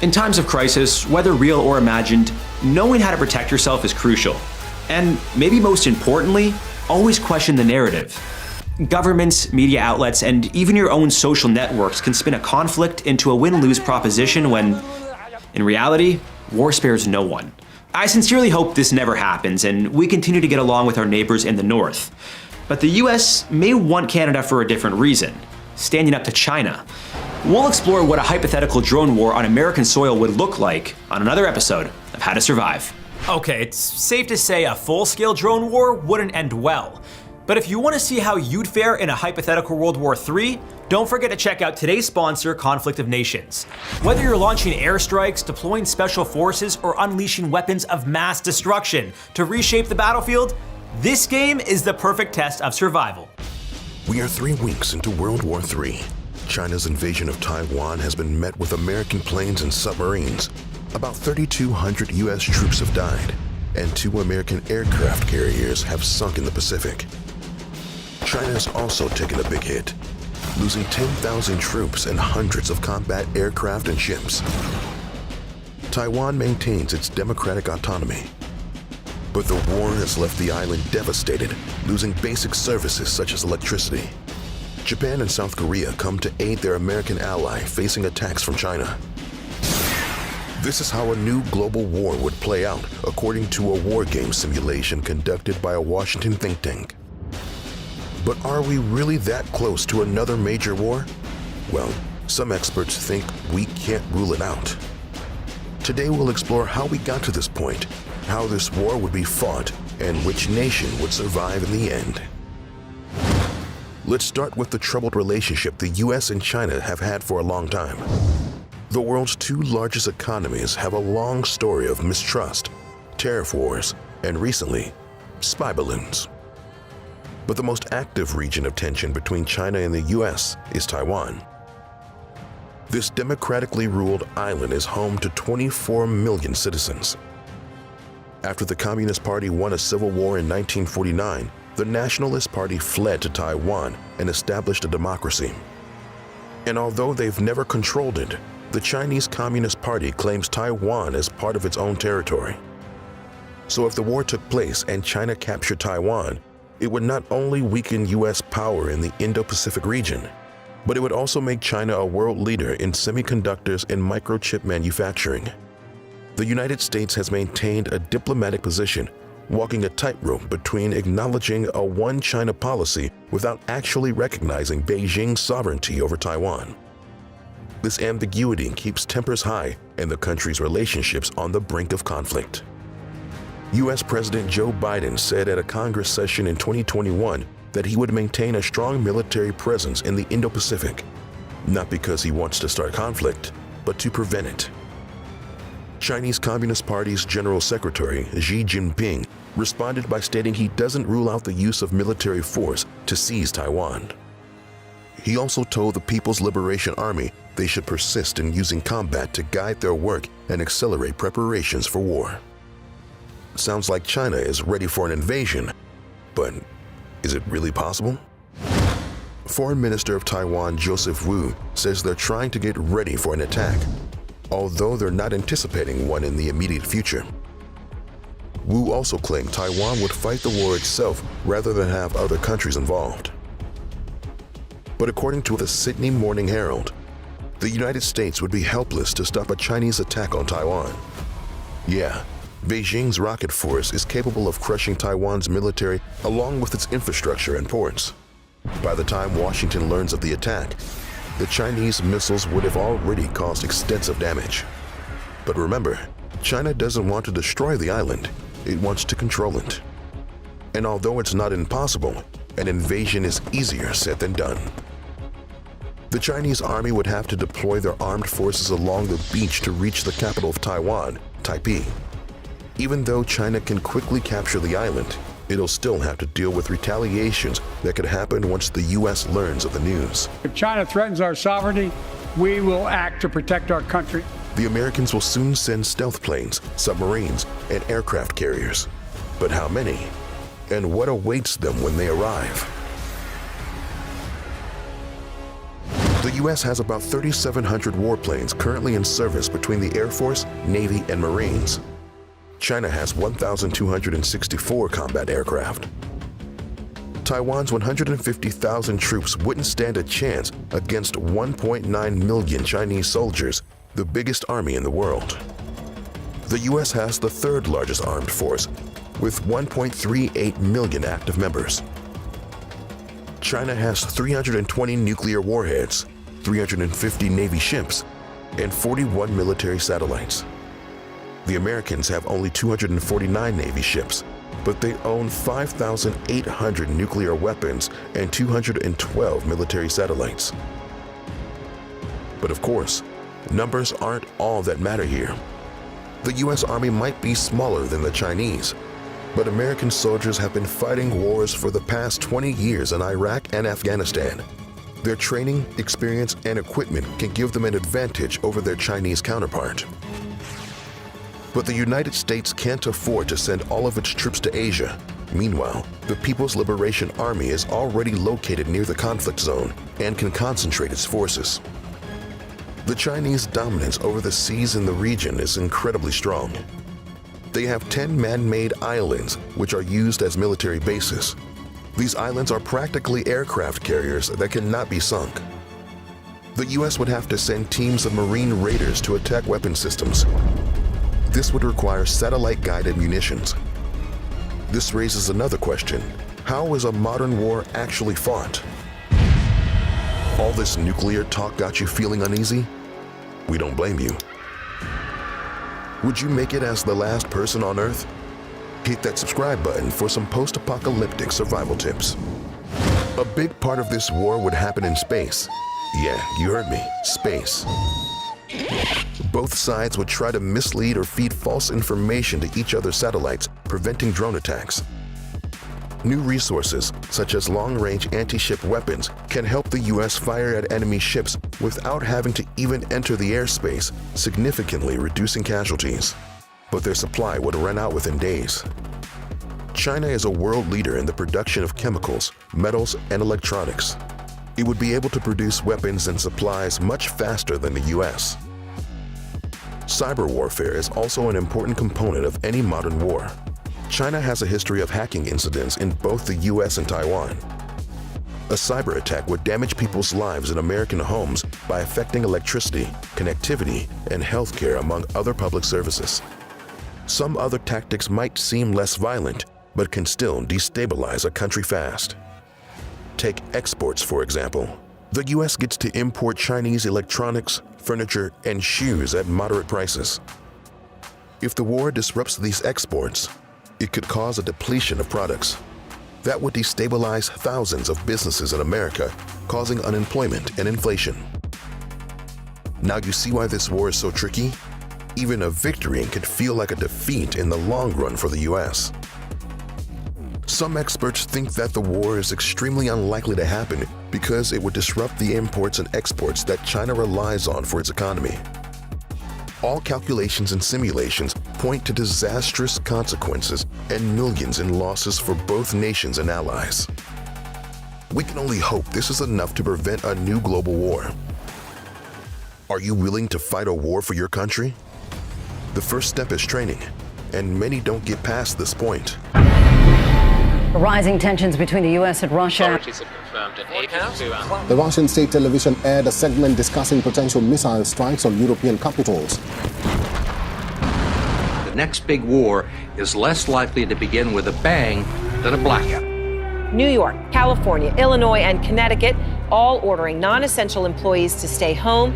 In times of crisis, whether real or imagined, knowing how to protect yourself is crucial. And maybe most importantly, always question the narrative. Governments, media outlets, and even your own social networks can spin a conflict into a win-lose proposition when, in reality, war spares no one. I sincerely hope this never happens and we continue to get along with our neighbors in the north. But the US may want Canada for a different reason, standing up to China. We'll explore what a hypothetical drone war on American soil would look like on another episode of How to Survive. Okay, it's safe to say a full-scale drone war wouldn't end well. But if you want to see how you'd fare in a hypothetical World War III, don't forget to check out today's sponsor, Conflict of Nations. Whether you're launching airstrikes, deploying special forces, or unleashing weapons of mass destruction to reshape the battlefield, this game is the perfect test of survival. We are 3 weeks into World War III. China's invasion of Taiwan has been met with American planes and submarines. About 3,200 US troops have died, and 2 American aircraft carriers have sunk in the Pacific. China has also taken a big hit, losing 10,000 troops and hundreds of combat aircraft and ships. Taiwan maintains its democratic autonomy, but the war has left the island devastated, losing basic services such as electricity. Japan and South Korea come to aid their American ally facing attacks from China. This is how a new global war would play out, according to a war game simulation conducted by a Washington think tank. But are we really that close to another major war? Well, some experts think we can't rule it out. Today we'll explore how we got to this point, how this war would be fought, and which nation would survive in the end. Let's start with the troubled relationship the US and China have had for a long time. The world's 2 largest economies have a long story of mistrust, tariff wars, and recently, spy balloons. But the most active region of tension between China and the US is Taiwan. This democratically ruled island is home to 24 million citizens. After the Communist Party won a civil war in 1949, the Nationalist Party fled to Taiwan and established a democracy. And although they've never controlled it, the Chinese Communist Party claims Taiwan as part of its own territory. So if the war took place and China captured Taiwan, it would not only weaken U.S. power in the Indo-Pacific region, but it would also make China a world leader in semiconductors and microchip manufacturing. The United States has maintained a diplomatic position, walking a tightrope between acknowledging a one-China policy without actually recognizing Beijing's sovereignty over Taiwan. This ambiguity keeps tempers high and the country's relationships on the brink of conflict. U.S. President Joe Biden said at a Congress session in 2021 that he would maintain a strong military presence in the Indo-Pacific, not because he wants to start conflict, but to prevent it. Chinese Communist Party's General Secretary Xi Jinping responded by stating he doesn't rule out the use of military force to seize Taiwan. He also told the People's Liberation Army they should persist in using combat to guide their work and accelerate preparations for war. Sounds like China is ready for an invasion, but is it really possible? Foreign Minister of Taiwan Joseph Wu says they're trying to get ready for an attack, although they're not anticipating one in the immediate future. Wu also claimed Taiwan would fight the war itself rather than have other countries involved. But according to the Sydney Morning Herald, the United States would be helpless to stop a Chinese attack on Taiwan. Yeah, Beijing's rocket force is capable of crushing Taiwan's military along with its infrastructure and ports. By the time Washington learns of the attack, the Chinese missiles would have already caused extensive damage. But remember, China doesn't want to destroy the island, it wants to control it. And although it's not impossible, an invasion is easier said than done. The Chinese army would have to deploy their armed forces along the beach to reach the capital of Taiwan, Taipei. Even though China can quickly capture the island, it'll still have to deal with retaliations that could happen once the U.S. learns of the news. If China threatens our sovereignty, we will act to protect our country. The Americans will soon send stealth planes, submarines, and aircraft carriers. But how many? And what awaits them when they arrive? The U.S. has about 3,700 warplanes currently in service between the Air Force, Navy, and Marines. China has 1,264 combat aircraft. Taiwan's 150,000 troops wouldn't stand a chance against 1.9 million Chinese soldiers, the biggest army in the world. The U.S. has the third largest armed force, with 1.38 million active members. China has 320 nuclear warheads, 350 Navy ships, and 41 military satellites. The Americans have only 249 Navy ships, but they own 5,800 nuclear weapons and 212 military satellites. But of course, numbers aren't all that matter here. The U.S. Army might be smaller than the Chinese, but American soldiers have been fighting wars for the past 20 years in Iraq and Afghanistan. Their training, experience, and equipment can give them an advantage over their Chinese counterpart. But the United States can't afford to send all of its troops to Asia. Meanwhile, the People's Liberation Army is already located near the conflict zone and can concentrate its forces. The Chinese dominance over the seas in the region is incredibly strong. They have 10 man-made islands, which are used as military bases. These islands are practically aircraft carriers that cannot be sunk. The U.S. would have to send teams of Marine raiders to attack weapon systems. This would require satellite-guided munitions. This raises another question. How is a modern war actually fought? All this nuclear talk got you feeling uneasy? We don't blame you. Would you make it as the last person on Earth? Hit that subscribe button for some post-apocalyptic survival tips. A big part of this war would happen in space. Yeah, you heard me, space. Both sides would try to mislead or feed false information to each other's satellites, preventing drone attacks. New resources, such as long-range anti-ship weapons, can help the U.S. fire at enemy ships without having to even enter the airspace, significantly reducing casualties. But their supply would run out within days. China is a world leader in the production of chemicals, metals, and electronics. It would be able to produce weapons and supplies much faster than the US. Cyber warfare is also an important component of any modern war. China has a history of hacking incidents in both the US and Taiwan. A cyber attack would damage people's lives in American homes by affecting electricity, connectivity, and healthcare, among other public services. Some other tactics might seem less violent, but can still destabilize a country fast. Take exports, for example. The US gets to import Chinese electronics, furniture, and shoes at moderate prices. If the war disrupts these exports, it could cause a depletion of products. That would destabilize thousands of businesses in America, causing unemployment and inflation. Now you see why this war is so tricky? Even a victory could feel like a defeat in the long run for the US. Some experts think that the war is extremely unlikely to happen because it would disrupt the imports and exports that China relies on for its economy. All calculations and simulations point to disastrous consequences and millions in losses for both nations and allies. We can only hope this is enough to prevent a new global war. Are you willing to fight a war for your country? The first step is training, and many don't get past this point. Rising tensions between the U.S. and Russia. Authorities have confirmed an aid. The Russian state television aired a segment discussing potential missile strikes on European capitals. The next big war is less likely to begin with a bang than a blackout. New York, California, Illinois, and Connecticut all ordering non-essential employees to stay home.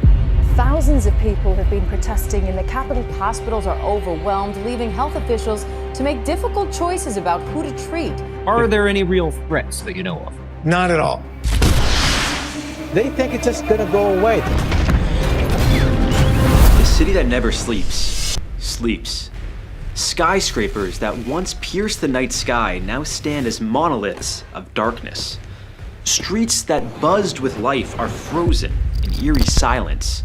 Thousands of people have been protesting in the capital. Hospitals are overwhelmed, leaving health officials to make difficult choices about who to treat. Are there any real threats that you know of? Not at all. They think it's just gonna go away. The city that never sleeps, sleeps. Skyscrapers that once pierced the night sky now stand as monoliths of darkness. Streets that buzzed with life are frozen in eerie silence.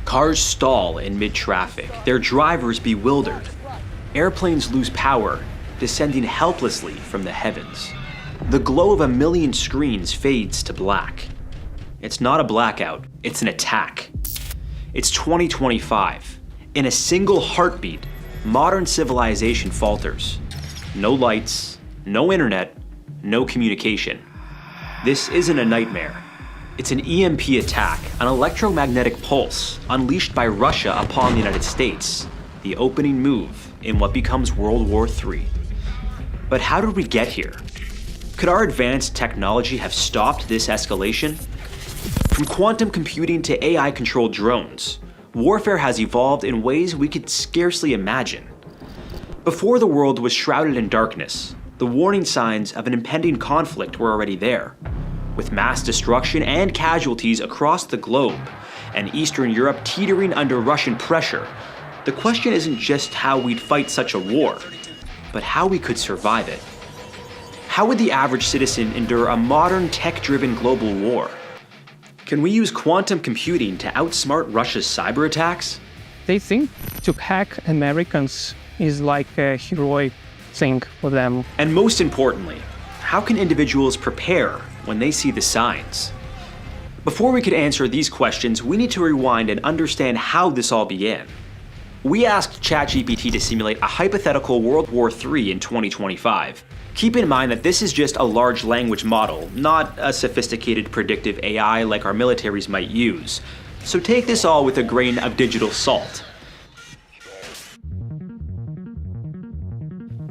Cars stall in mid-traffic, their drivers bewildered. Airplanes lose power, descending helplessly from the heavens. The glow of a million screens fades to black. It's not a blackout, it's an attack. It's 2025. In a single heartbeat, modern civilization falters. No lights, no internet, no communication. This isn't a nightmare. It's an EMP attack, an electromagnetic pulse unleashed by Russia upon the United States, the opening move in what becomes World War III. But how did we get here? Could our advanced technology have stopped this escalation? From quantum computing to AI-controlled drones, warfare has evolved in ways we could scarcely imagine. Before the world was shrouded in darkness, the warning signs of an impending conflict were already there. With mass destruction and casualties across the globe, and Eastern Europe teetering under Russian pressure, the question isn't just how we'd fight such a war, but how we could survive it. How would the average citizen endure a modern tech-driven global war? Can we use quantum computing to outsmart Russia's cyber attacks? They think to hack Americans is like a heroic thing for them. And most importantly, how can individuals prepare when they see the signs? Before we could answer these questions, we need to rewind and understand how this all began. We asked ChatGPT to simulate a hypothetical World War III in 2025. Keep in mind that this is just a large language model, not a sophisticated predictive AI like our militaries might use. So take this all with a grain of digital salt.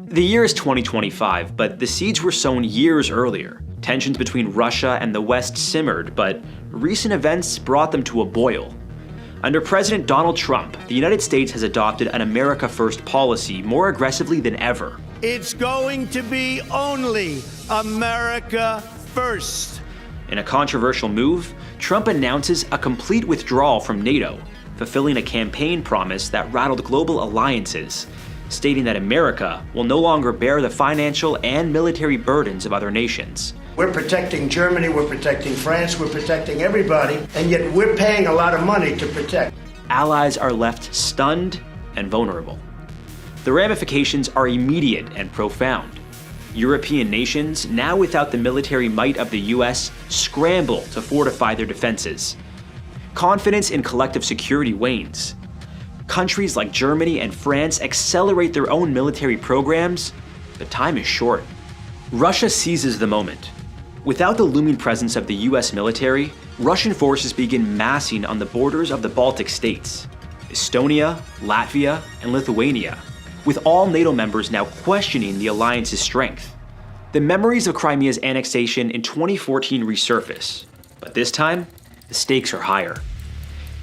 The year is 2025, but the seeds were sown years earlier. Tensions between Russia and the West simmered, but recent events brought them to a boil. Under President Donald Trump, the United States has adopted an America First policy more aggressively than ever. It's going to be only America first. In a controversial move, Trump announces a complete withdrawal from NATO, fulfilling a campaign promise that rattled global alliances, stating that America will no longer bear the financial and military burdens of other nations. We're protecting Germany, we're protecting France, we're protecting everybody, and yet we're paying a lot of money to protect. Allies are left stunned and vulnerable. The ramifications are immediate and profound. European nations, now without the military might of the US, scramble to fortify their defenses. Confidence in collective security wanes. Countries like Germany and France accelerate their own military programs, but time is short. Russia seizes the moment. Without the looming presence of the US military, Russian forces begin massing on the borders of the Baltic states, Estonia, Latvia, and Lithuania, with all NATO members now questioning the alliance's strength. The memories of Crimea's annexation in 2014 resurface, but this time, the stakes are higher.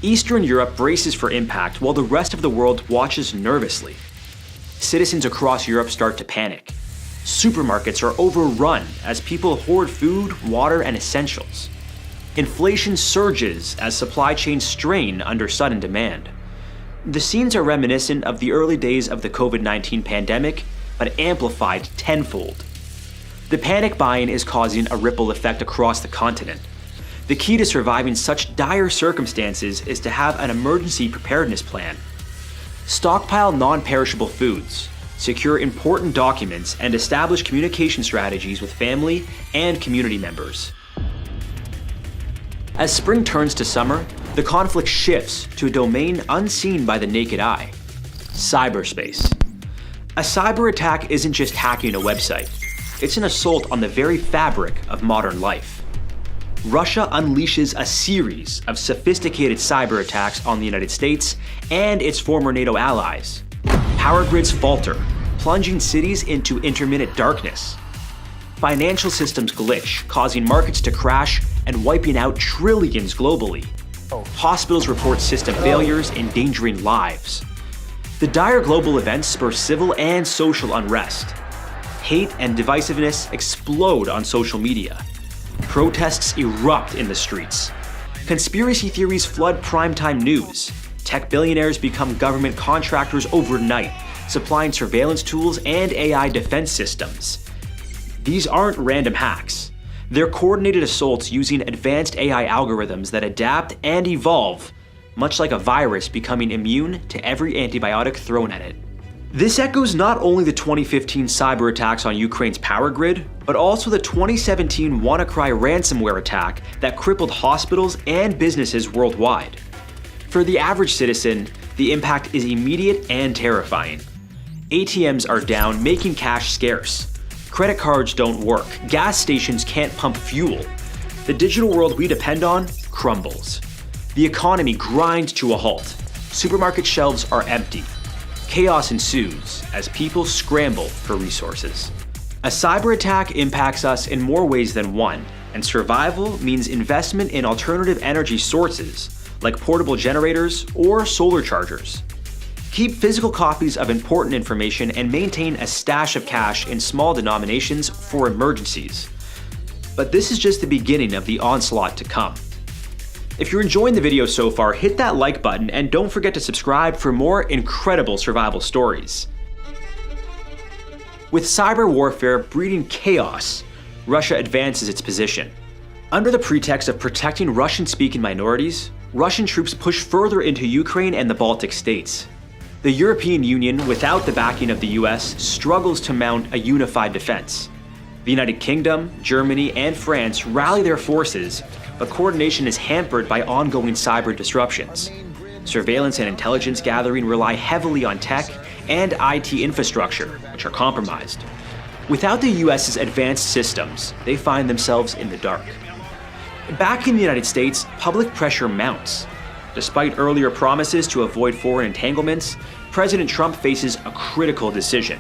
Eastern Europe braces for impact while the rest of the world watches nervously. Citizens across Europe start to panic. Supermarkets are overrun as people hoard food, water, and essentials. Inflation surges as supply chains strain under sudden demand. The scenes are reminiscent of the early days of the COVID-19 pandemic, but amplified tenfold. The panic buying is causing a ripple effect across the continent. The key to surviving such dire circumstances is to have an emergency preparedness plan. Stockpile non-perishable foods, secure important documents, and establish communication strategies with family and community members. As spring turns to summer, the conflict shifts to a domain unseen by the naked eye: cyberspace. A cyber attack isn't just hacking a website, it's an assault on the very fabric of modern life. Russia unleashes a series of sophisticated cyber attacks on the United States and its former NATO allies. Power grids falter, plunging cities into intermittent darkness. Financial systems glitch, causing markets to crash and wiping out trillions globally. Hospitals report system failures, endangering lives. The dire global events spur civil and social unrest. Hate and divisiveness explode on social media. Protests erupt in the streets. Conspiracy theories flood primetime news. Tech billionaires become government contractors overnight, supplying surveillance tools and AI defense systems. These aren't random hacks. They're coordinated assaults using advanced AI algorithms that adapt and evolve, much like a virus becoming immune to every antibiotic thrown at it. This echoes not only the 2015 cyber attacks on Ukraine's power grid, but also the 2017 WannaCry ransomware attack that crippled hospitals and businesses worldwide. For the average citizen, the impact is immediate and terrifying. ATMs are down, making cash scarce. Credit cards don't work. Gas stations can't pump fuel. The digital world we depend on crumbles. The economy grinds to a halt. Supermarket shelves are empty. Chaos ensues as people scramble for resources. A cyber attack impacts us in more ways than one, and survival means investment in alternative energy sources like portable generators or solar chargers. Keep physical copies of important information and maintain a stash of cash in small denominations for emergencies. But this is just the beginning of the onslaught to come. If you're enjoying the video so far, hit that like button and don't forget to subscribe for more incredible survival stories. With cyber warfare breeding chaos, Russia advances its position. Under the pretext of protecting Russian-speaking minorities, Russian troops push further into Ukraine and the Baltic states. The European Union, without the backing of the US, struggles to mount a unified defense. The United Kingdom, Germany, and France rally their forces, but coordination is hampered by ongoing cyber disruptions. Surveillance and intelligence gathering rely heavily on tech and IT infrastructure, which are compromised. Without the US's advanced systems, they find themselves in the dark. Back in the United States, public pressure mounts. Despite earlier promises to avoid foreign entanglements, President Trump faces a critical decision.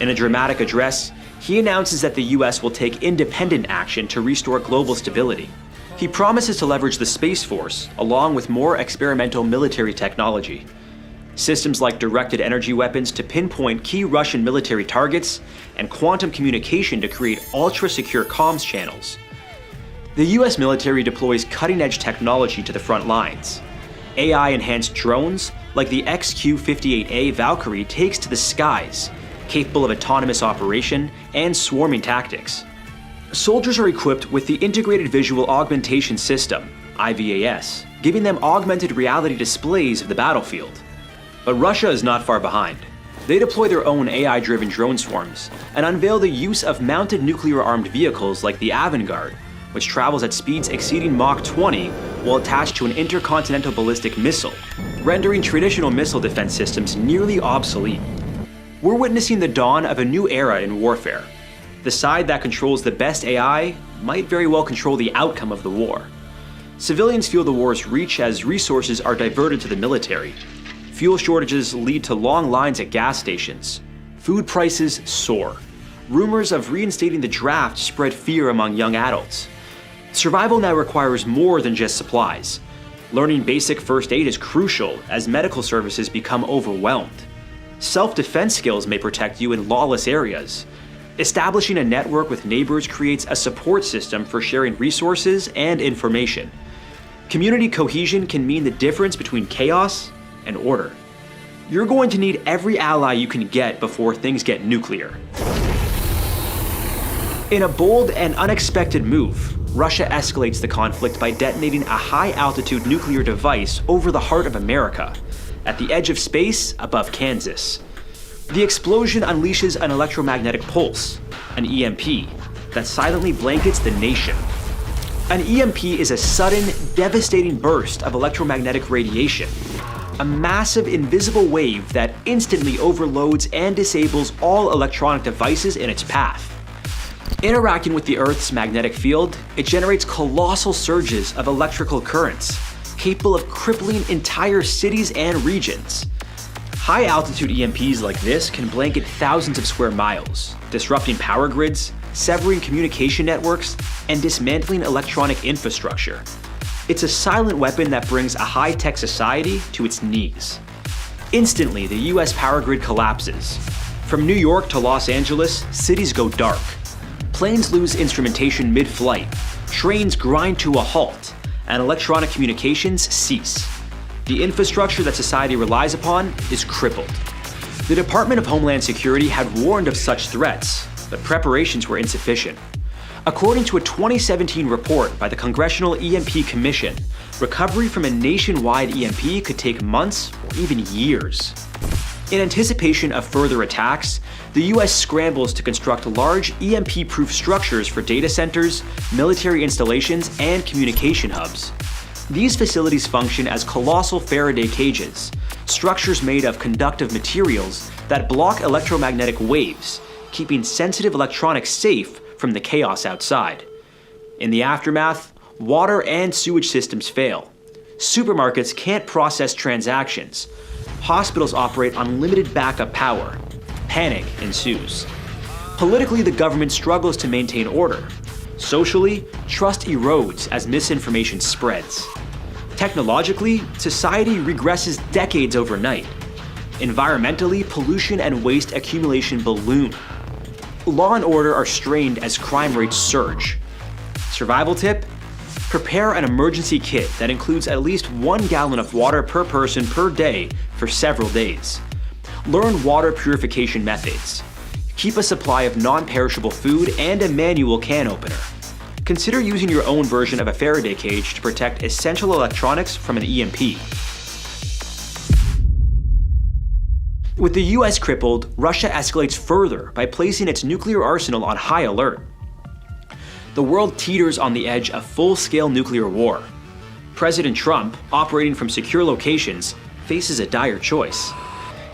In a dramatic address, he announces that the US will take independent action to restore global stability. He promises to leverage the Space Force, along with more experimental military technology. Systems like directed energy weapons to pinpoint key Russian military targets, and quantum communication to create ultra-secure comms channels. The US military deploys cutting-edge technology to the front lines. AI-enhanced drones, like the XQ-58A Valkyrie, takes to the skies, capable of autonomous operation and swarming tactics. Soldiers are equipped with the Integrated Visual Augmentation System, IVAS, giving them augmented reality displays of the battlefield. But Russia is not far behind. They deploy their own AI-driven drone swarms and unveil the use of mounted nuclear-armed vehicles like the Avangard, which travels at speeds exceeding Mach 20 while attached to an intercontinental ballistic missile, rendering traditional missile defense systems nearly obsolete. We're witnessing the dawn of a new era in warfare. The side that controls the best AI might very well control the outcome of the war. Civilians feel the war's reach as resources are diverted to the military. Fuel shortages lead to long lines at gas stations. Food prices soar. Rumors of reinstating the draft spread fear among young adults. Survival now requires more than just supplies. Learning basic first aid is crucial as medical services become overwhelmed. Self-defense skills may protect you in lawless areas. Establishing a network with neighbors creates a support system for sharing resources and information. Community cohesion can mean the difference between chaos and order. You're going to need every ally you can get before things get nuclear. In a bold and unexpected move, Russia escalates the conflict by detonating a high-altitude nuclear device over the heart of America, at the edge of space above Kansas. The explosion unleashes an electromagnetic pulse, an EMP, that silently blankets the nation. An EMP is a sudden, devastating burst of electromagnetic radiation, a massive invisible wave that instantly overloads and disables all electronic devices in its path. Interacting with the Earth's magnetic field, it generates colossal surges of electrical currents, capable of crippling entire cities and regions. High-altitude EMPs like this can blanket thousands of square miles, disrupting power grids, severing communication networks, and dismantling electronic infrastructure. It's a silent weapon that brings a high-tech society to its knees. Instantly, the US power grid collapses. From New York to Los Angeles, cities go dark. Planes lose instrumentation mid-flight, trains grind to a halt, and electronic communications cease. The infrastructure that society relies upon is crippled. The Department of Homeland Security had warned of such threats, but preparations were insufficient. According to a 2017 report by the Congressional EMP Commission, recovery from a nationwide EMP could take months or even years. In anticipation of further attacks, the US scrambles to construct large EMP-proof structures for data centers, military installations, and communication hubs. These facilities function as colossal Faraday cages, structures made of conductive materials that block electromagnetic waves, keeping sensitive electronics safe from the chaos outside. In the aftermath, water and sewage systems fail. Supermarkets can't process transactions. Hospitals operate on limited backup power. Panic ensues. Politically, the government struggles to maintain order. Socially, trust erodes as misinformation spreads. Technologically, society regresses decades overnight. Environmentally, pollution and waste accumulation balloon. Law and order are strained as crime rates surge. Survival tip? Prepare an emergency kit that includes at least 1 gallon of water per person per day for several days. Learn water purification methods. Keep a supply of non-perishable food and a manual can opener. Consider using your own version of a Faraday cage to protect essential electronics from an EMP. With the US crippled, Russia escalates further by placing its nuclear arsenal on high alert. The world teeters on the edge of full-scale nuclear war. President Trump, operating from secure locations, faces a dire choice.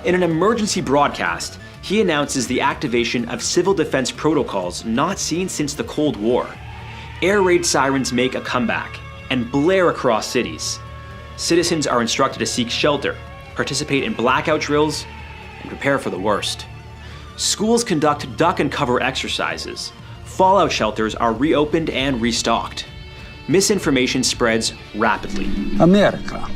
In an emergency broadcast, he announces the activation of civil defense protocols not seen since the Cold War. Air raid sirens make a comeback and blare across cities. Citizens are instructed to seek shelter, participate in blackout drills, and prepare for the worst. Schools conduct duck and cover exercises. Fallout shelters are reopened and restocked. Misinformation spreads rapidly. America,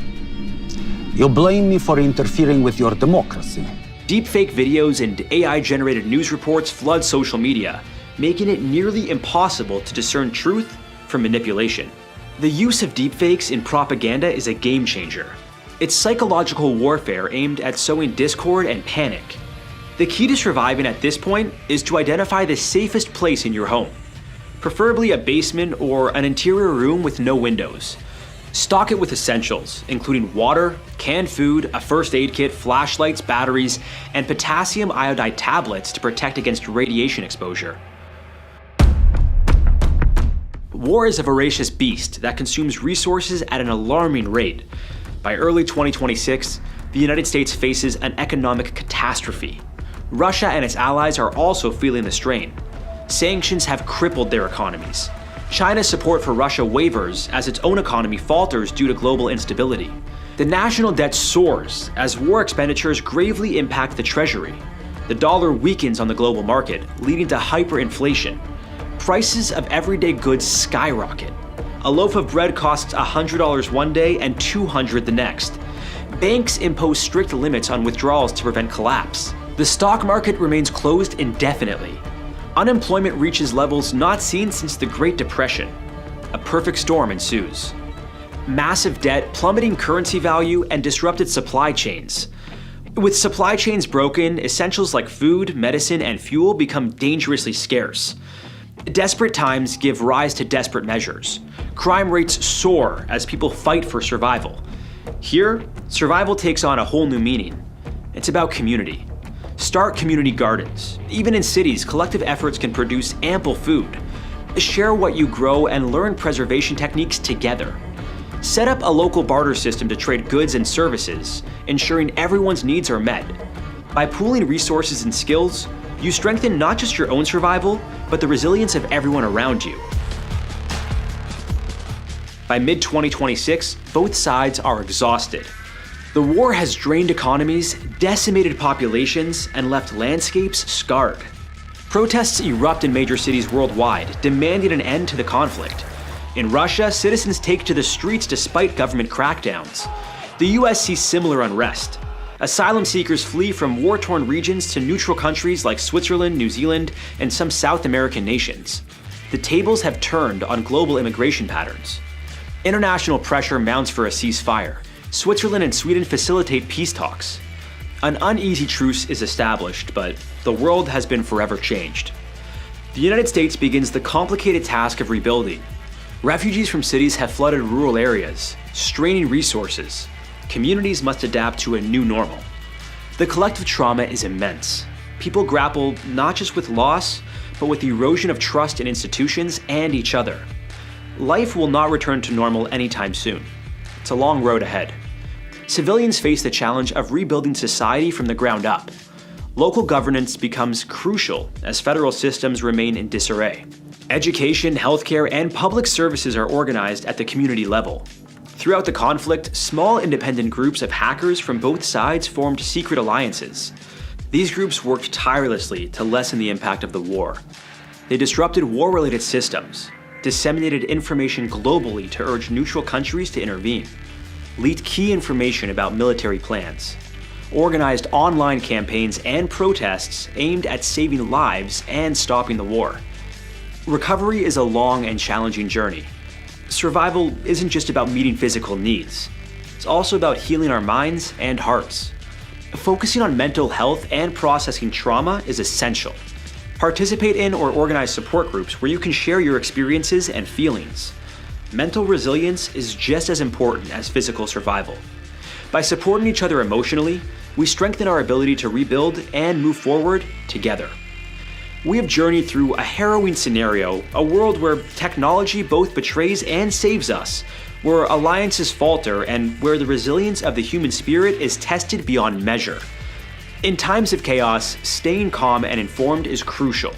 you blame me for interfering with your democracy. Deepfake videos and AI-generated news reports flood social media, making it nearly impossible to discern truth from manipulation. The use of deepfakes in propaganda is a game changer. It's psychological warfare aimed at sowing discord and panic. The key to surviving at this point is to identify the safest place in your home, preferably a basement or an interior room with no windows. Stock it with essentials, including water, canned food, a first aid kit, flashlights, batteries, and potassium iodide tablets to protect against radiation exposure. War is a voracious beast that consumes resources at an alarming rate. By early 2026, the United States faces an economic catastrophe. Russia and its allies are also feeling the strain. Sanctions have crippled their economies. China's support for Russia wavers as its own economy falters due to global instability. The national debt soars as war expenditures gravely impact the treasury. The dollar weakens on the global market, leading to hyperinflation. Prices of everyday goods skyrocket. A loaf of bread costs $100 one day and $200 the next. Banks impose strict limits on withdrawals to prevent collapse. The stock market remains closed indefinitely. Unemployment reaches levels not seen since the Great Depression. A perfect storm ensues. Massive debt, plummeting currency value, and disrupted supply chains. With supply chains broken, essentials like food, medicine, and fuel become dangerously scarce. Desperate times give rise to desperate measures. Crime rates soar as people fight for survival. Here, survival takes on a whole new meaning. It's about community. Start community gardens. Even in cities, collective efforts can produce ample food. Share what you grow and learn preservation techniques together. Set up a local barter system to trade goods and services, ensuring everyone's needs are met. By pooling resources and skills, you strengthen not just your own survival, but the resilience of everyone around you. By mid-2026, both sides are exhausted. The war has drained economies, decimated populations, and left landscapes scarred. Protests erupt in major cities worldwide, demanding an end to the conflict. In Russia, citizens take to the streets despite government crackdowns. The US sees similar unrest. Asylum seekers flee from war-torn regions to neutral countries like Switzerland, New Zealand, and some South American nations. The tables have turned on global immigration patterns. International pressure mounts for a ceasefire. Switzerland and Sweden facilitate peace talks. An uneasy truce is established, but the world has been forever changed. The United States begins the complicated task of rebuilding. Refugees from cities have flooded rural areas, straining resources. Communities must adapt to a new normal. The collective trauma is immense. People grapple not just with loss, but with the erosion of trust in institutions and each other. Life will not return to normal anytime soon. It's a long road ahead. Civilians face the challenge of rebuilding society from the ground up. Local governance becomes crucial as federal systems remain in disarray. Education, healthcare, and public services are organized at the community level. Throughout the conflict, small independent groups of hackers from both sides formed secret alliances. These groups worked tirelessly to lessen the impact of the war. They disrupted war-related systems, disseminated information globally to urge neutral countries to intervene, leaked key information about military plans, organized online campaigns and protests aimed at saving lives and stopping the war. Recovery is a long and challenging journey. Survival isn't just about meeting physical needs. It's also about healing our minds and hearts. Focusing on mental health and processing trauma is essential. Participate in or organize support groups where you can share your experiences and feelings. Mental resilience is just as important as physical survival. By supporting each other emotionally, we strengthen our ability to rebuild and move forward together. We have journeyed through a harrowing scenario, a world where technology both betrays and saves us, where alliances falter, and where the resilience of the human spirit is tested beyond measure. In times of chaos, staying calm and informed is crucial.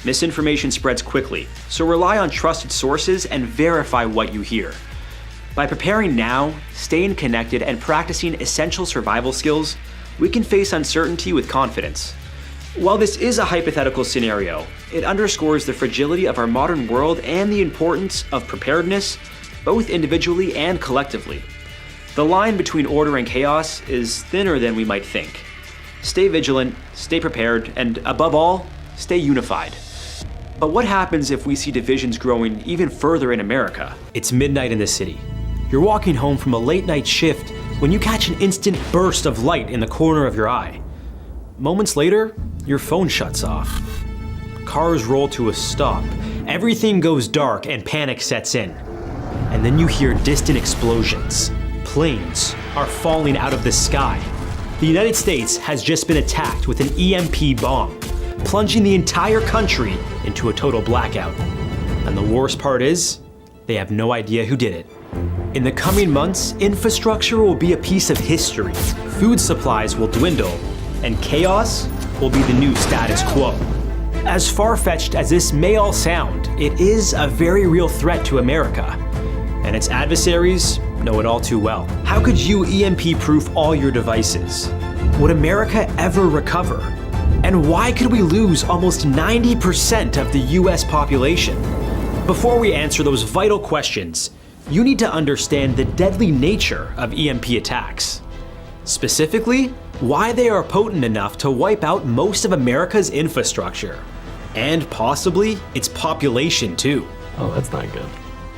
Misinformation spreads quickly, so rely on trusted sources and verify what you hear. By preparing now, staying connected, and practicing essential survival skills, we can face uncertainty with confidence. While this is a hypothetical scenario, it underscores the fragility of our modern world and the importance of preparedness, both individually and collectively. The line between order and chaos is thinner than we might think. Stay vigilant, stay prepared, and above all, stay unified. But what happens if we see divisions growing even further in America? It's midnight in the city. You're walking home from a late night shift when you catch an instant burst of light in the corner of your eye. Moments later, your phone shuts off. Cars roll to a stop. Everything goes dark and panic sets in. and then you hear distant explosions. Planes are falling out of the sky. The United States has just been attacked with an EMP bomb, plunging the entire country into a total blackout. And the worst part is, they have no idea who did it. In the coming months, infrastructure will be a piece of history, food supplies will dwindle, and chaos will be the new status quo. As far-fetched as this may all sound, it is a very real threat to America, and its adversaries know it all too well. How could you EMP-proof all your devices? Would America ever recover? And why could we lose almost 90% of the US population? Before we answer those vital questions, you need to understand the deadly nature of EMP attacks. Specifically, why they are potent enough to wipe out most of America's infrastructure. And possibly its population too. Oh, that's not good.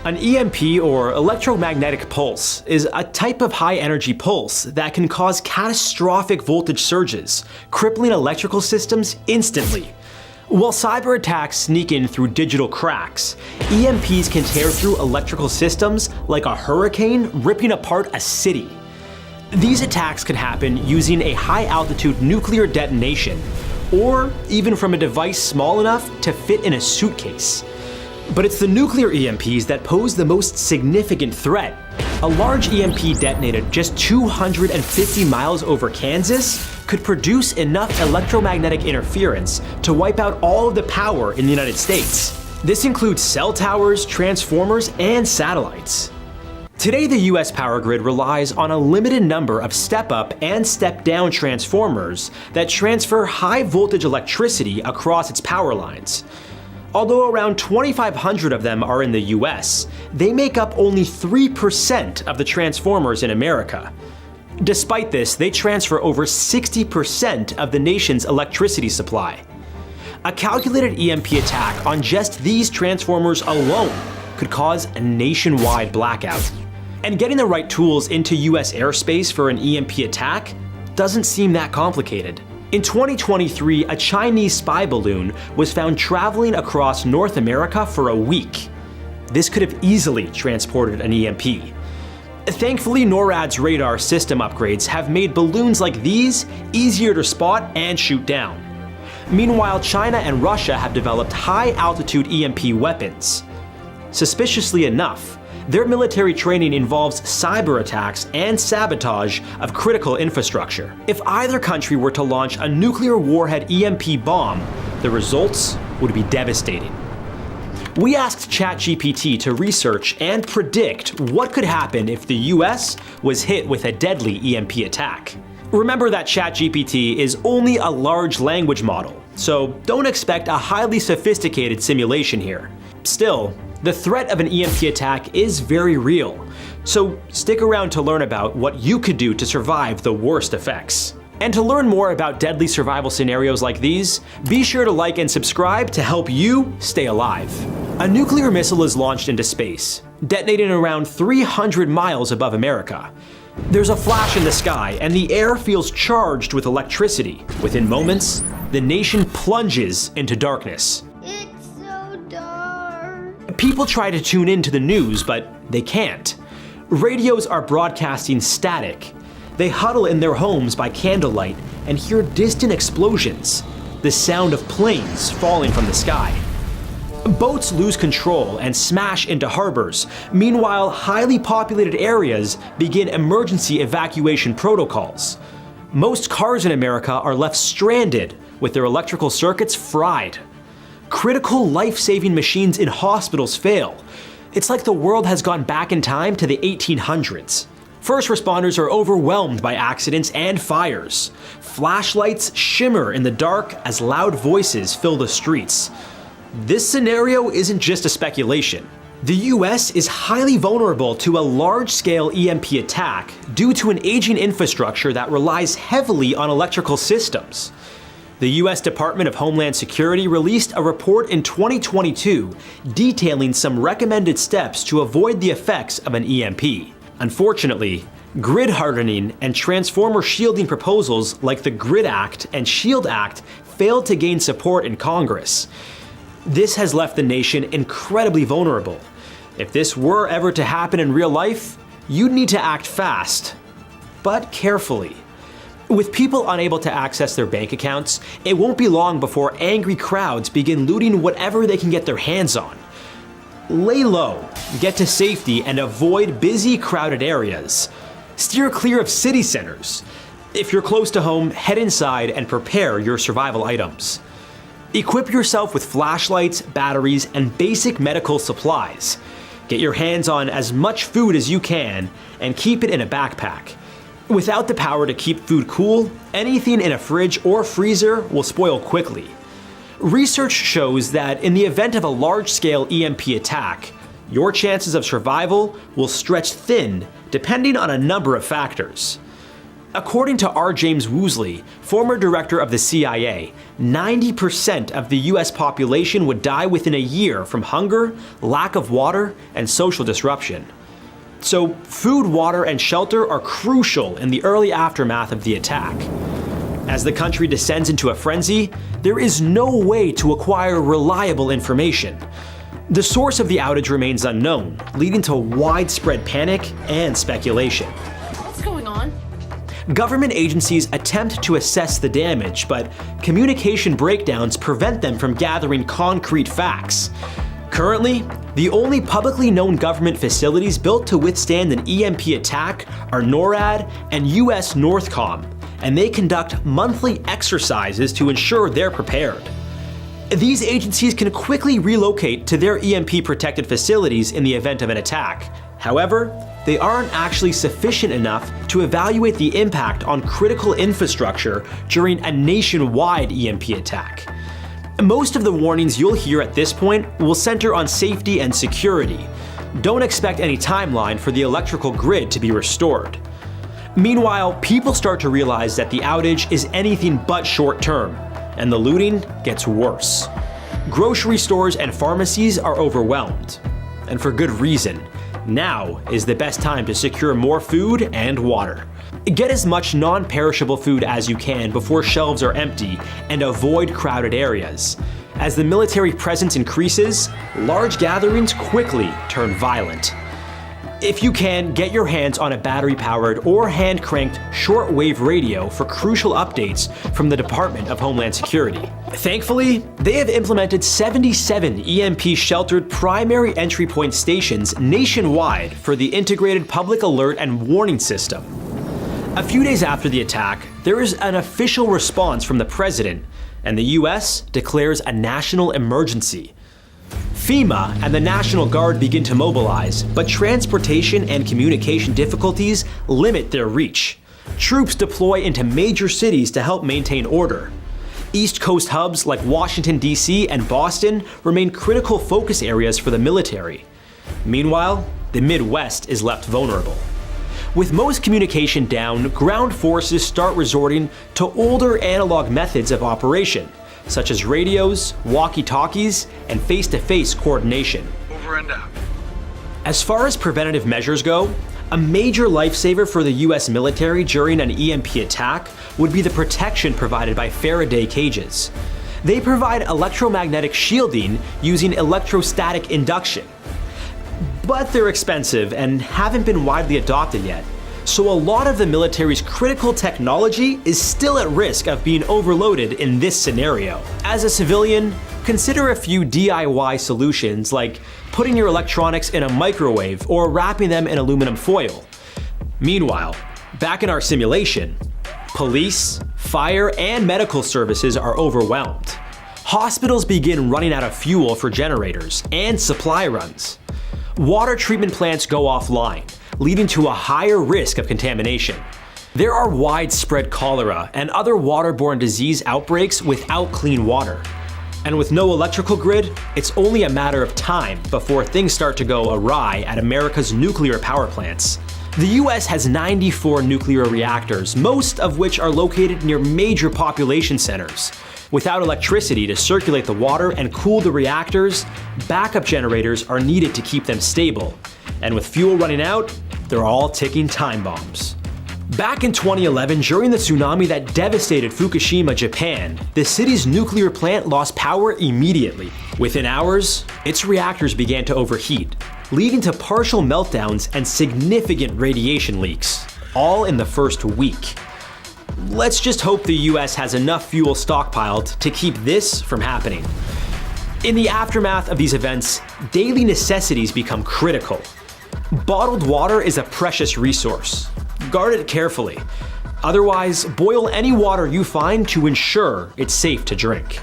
An EMP, or electromagnetic pulse, is a type of high-energy pulse that can cause catastrophic voltage surges, crippling electrical systems instantly. While cyber attacks sneak in through digital cracks, EMPs can tear through electrical systems like a hurricane ripping apart a city. These attacks can happen using a high-altitude nuclear detonation, or even from a device small enough to fit in a suitcase. But it's the nuclear EMPs that pose the most significant threat. A large EMP detonated just 250 miles over Kansas could produce enough electromagnetic interference to wipe out all of the power in the United States. This includes cell towers, transformers, and satellites. Today, the US power grid relies on a limited number of step-up and step-down transformers that transfer high-voltage electricity across its power lines. Although around 2,500 of them are in the US, they make up only 3% of the transformers in America. Despite this, they transfer over 60% of the nation's electricity supply. A calculated EMP attack on just these transformers alone could cause a nationwide blackout. And getting the right tools into US airspace for an EMP attack doesn't seem that complicated. In 2023, a Chinese spy balloon was found traveling across North America for a week. This could have easily transported an EMP. Thankfully, NORAD's radar system upgrades have made balloons like these easier to spot and shoot down. Meanwhile, China and Russia have developed high-altitude EMP weapons. Suspiciously enough, their military training involves cyber attacks and sabotage of critical infrastructure. If either country were to launch a nuclear warhead EMP bomb, the results would be devastating. We asked ChatGPT to research and predict what could happen if the US was hit with a deadly EMP attack. Remember that ChatGPT is only a large language model, so don't expect a highly sophisticated simulation here. Still, the threat of an EMP attack is very real, so stick around to learn about what you could do to survive the worst effects. And to learn more about deadly survival scenarios like these, be sure to like and subscribe to help you stay alive. A nuclear missile is launched into space, detonating around 300 miles above America. There's a flash in the sky, and the air feels charged with electricity. Within moments, the nation plunges into darkness. People try to tune in to the news, but they can't. Radios are broadcasting static. They huddle in their homes by candlelight and hear distant explosions, the sound of planes falling from the sky. Boats lose control and smash into harbors. Meanwhile, highly populated areas begin emergency evacuation protocols. Most cars in America are left stranded with their electrical circuits fried. Critical life-saving machines in hospitals fail. It's like the world has gone back in time to the 1800s. First responders are overwhelmed by accidents and fires. Flashlights shimmer in the dark as loud voices fill the streets. This scenario isn't just a speculation. The US is highly vulnerable to a large-scale EMP attack due to an aging infrastructure that relies heavily on electrical systems. The US Department of Homeland Security released a report in 2022 detailing some recommended steps to avoid the effects of an EMP. Unfortunately, grid hardening and transformer shielding proposals like the Grid Act and Shield Act failed to gain support in Congress. This has left the nation incredibly vulnerable. If this were ever to happen in real life, you'd need to act fast, but carefully. With people unable to access their bank accounts, it won't be long before angry crowds begin looting whatever they can get their hands on. Lay low, get to safety, and avoid busy, crowded areas. Steer clear of city centers. If you're close to home, head inside and prepare your survival items. Equip yourself with flashlights, batteries, and basic medical supplies. Get your hands on as much food as you can and keep it in a backpack. Without the power to keep food cool, anything in a fridge or freezer will spoil quickly. Research shows that in the event of a large-scale EMP attack, your chances of survival will stretch thin depending on a number of factors. According to R. James Woosley, former director of the CIA, 90% of the US population would die within a year from hunger, lack of water, and social disruption. So food, water, and shelter are crucial in the early aftermath of the attack. As the country descends into a frenzy, there is no way to acquire reliable information. The source of the outage remains unknown, leading to widespread panic and speculation. What's going on? Government agencies attempt to assess the damage, but communication breakdowns prevent them from gathering concrete facts. Currently, the only publicly known government facilities built to withstand an EMP attack are NORAD and US Northcom, and they conduct monthly exercises to ensure they're prepared. These agencies can quickly relocate to their EMP-protected facilities in the event of an attack. However, they aren't actually sufficient enough to evaluate the impact on critical infrastructure during a nationwide EMP attack. Most of the warnings you'll hear at this point will center on safety and security. Don't expect any timeline for the electrical grid to be restored. Meanwhile, people start to realize that the outage is anything but short-term, and the looting gets worse. Grocery stores and pharmacies are overwhelmed, and for good reason. Now is the best time to secure more food and water. Get as much non-perishable food as you can before shelves are empty, and avoid crowded areas. As the military presence increases, large gatherings quickly turn violent. If you can, get your hands on a battery-powered or hand-cranked shortwave radio for crucial updates from the Department of Homeland Security. Thankfully, they have implemented 77 EMP-sheltered primary entry point stations nationwide for the Integrated Public Alert and Warning System. A few days after the attack, there is an official response from the president, and the US declares a national emergency. FEMA and the National Guard begin to mobilize, but transportation and communication difficulties limit their reach. Troops deploy into major cities to help maintain order. East Coast hubs like Washington, D.C. and Boston remain critical focus areas for the military. Meanwhile, the Midwest is left vulnerable. With most communication down, ground forces start resorting to older analog methods of operation, such as radios, walkie-talkies, and face-to-face coordination. Over and out. As far as preventative measures go, a major lifesaver for the US military during an EMP attack would be the protection provided by Faraday cages. They provide electromagnetic shielding using electrostatic induction. But they're expensive and haven't been widely adopted yet. So a lot of the military's critical technology is still at risk of being overloaded in this scenario. As a civilian, consider a few DIY solutions like putting your electronics in a microwave or wrapping them in aluminum foil. Meanwhile, back in our simulation, police, fire, and medical services are overwhelmed. Hospitals begin running out of fuel for generators and supply runs. Water treatment plants go offline, leading to a higher risk of contamination. There are widespread cholera and other waterborne disease outbreaks without clean water. And with no electrical grid, it's only a matter of time before things start to go awry at America's nuclear power plants. The US has 94 nuclear reactors, most of which are located near major population centers. Without electricity to circulate the water and cool the reactors, backup generators are needed to keep them stable. And with fuel running out, they're all ticking time bombs. Back in 2011, during the tsunami that devastated Fukushima, Japan, the city's nuclear plant lost power immediately. Within hours, its reactors began to overheat. leading to partial meltdowns and significant radiation leaks, all in the first week. Let's just hope the US has enough fuel stockpiled to keep this from happening. In the aftermath of these events, daily necessities become critical. Bottled water is a precious resource. Guard it carefully. Otherwise, boil any water you find to ensure it's safe to drink.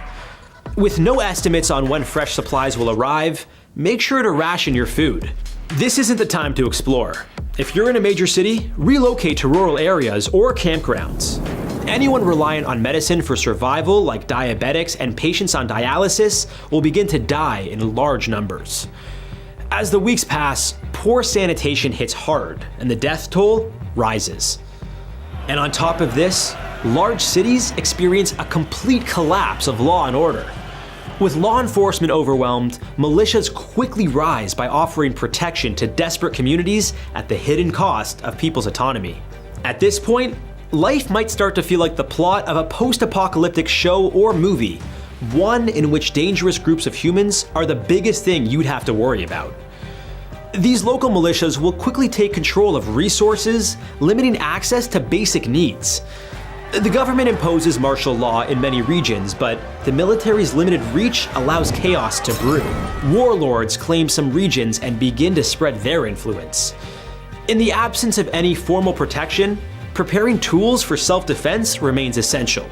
With no estimates on when fresh supplies will arrive, make sure to ration your food. This isn't the time to explore. If you're in a major city, relocate to rural areas or campgrounds. Anyone reliant on medicine for survival, like diabetics and patients on dialysis, will begin to die in large numbers. As the weeks pass, poor sanitation hits hard and the death toll rises. And on top of this, large cities experience a complete collapse of law and order. With law enforcement overwhelmed, militias quickly rise by offering protection to desperate communities at the hidden cost of people's autonomy. At this point, life might start to feel like the plot of a post-apocalyptic show or movie, one in which dangerous groups of humans are the biggest thing you'd have to worry about. These local militias will quickly take control of resources, limiting access to basic needs. The government imposes martial law in many regions, but the military's limited reach allows chaos to brew. Warlords claim some regions and begin to spread their influence. In the absence of any formal protection, preparing tools for self-defense remains essential.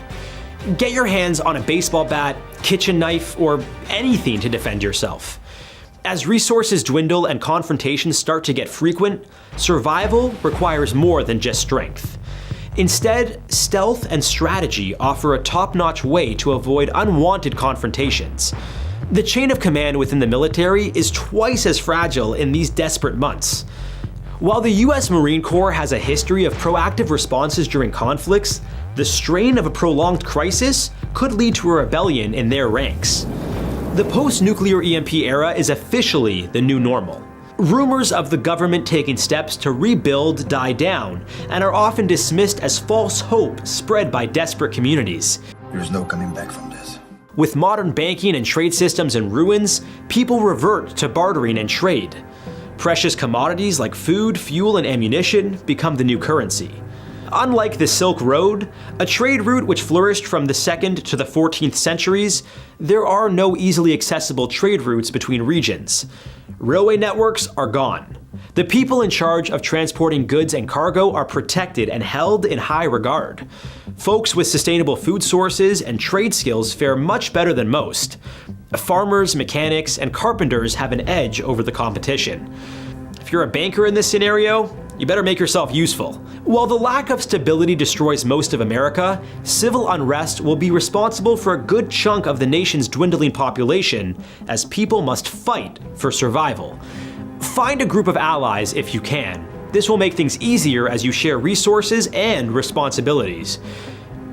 Get your hands on a baseball bat, kitchen knife, or anything to defend yourself. As resources dwindle and confrontations start to get frequent, survival requires more than just strength. Instead, stealth and strategy offer a top-notch way to avoid unwanted confrontations. The chain of command within the military is twice as fragile in these desperate months. While the US Marine Corps has a history of proactive responses during conflicts, the strain of a prolonged crisis could lead to a rebellion in their ranks. The post-nuclear EMP era is officially the new normal. Rumors of the government taking steps to rebuild die down and are often dismissed as false hope spread by desperate communities. There's no coming back from this. With modern banking and trade systems in ruins, people revert to bartering and trade. Precious commodities like food, fuel, and ammunition become the new currency. Unlike the Silk Road, a trade route which flourished from the 2nd to the 14th centuries, there are no easily accessible trade routes between regions. Railway networks are gone. The people in charge of transporting goods and cargo are protected and held in high regard. Folks with sustainable food sources and trade skills fare much better than most. Farmers, mechanics, and carpenters have an edge over the competition. If you're a banker in this scenario, you better make yourself useful. While the lack of stability destroys most of America, civil unrest will be responsible for a good chunk of the nation's dwindling population, as people must fight for survival. Find a group of allies if you can. This will make things easier as you share resources and responsibilities.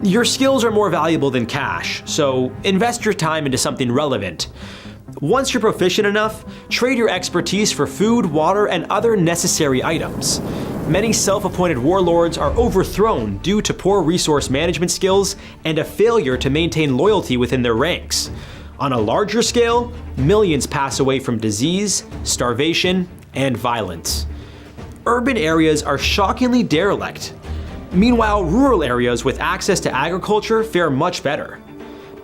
Your skills are more valuable than cash, so invest your time into something relevant. Once you're proficient enough, trade your expertise for food, water, and other necessary items. Many self-appointed warlords are overthrown due to poor resource management skills and a failure to maintain loyalty within their ranks. On a larger scale, millions pass away from disease, starvation, and violence. Urban areas are shockingly derelict. Meanwhile, rural areas with access to agriculture fare much better.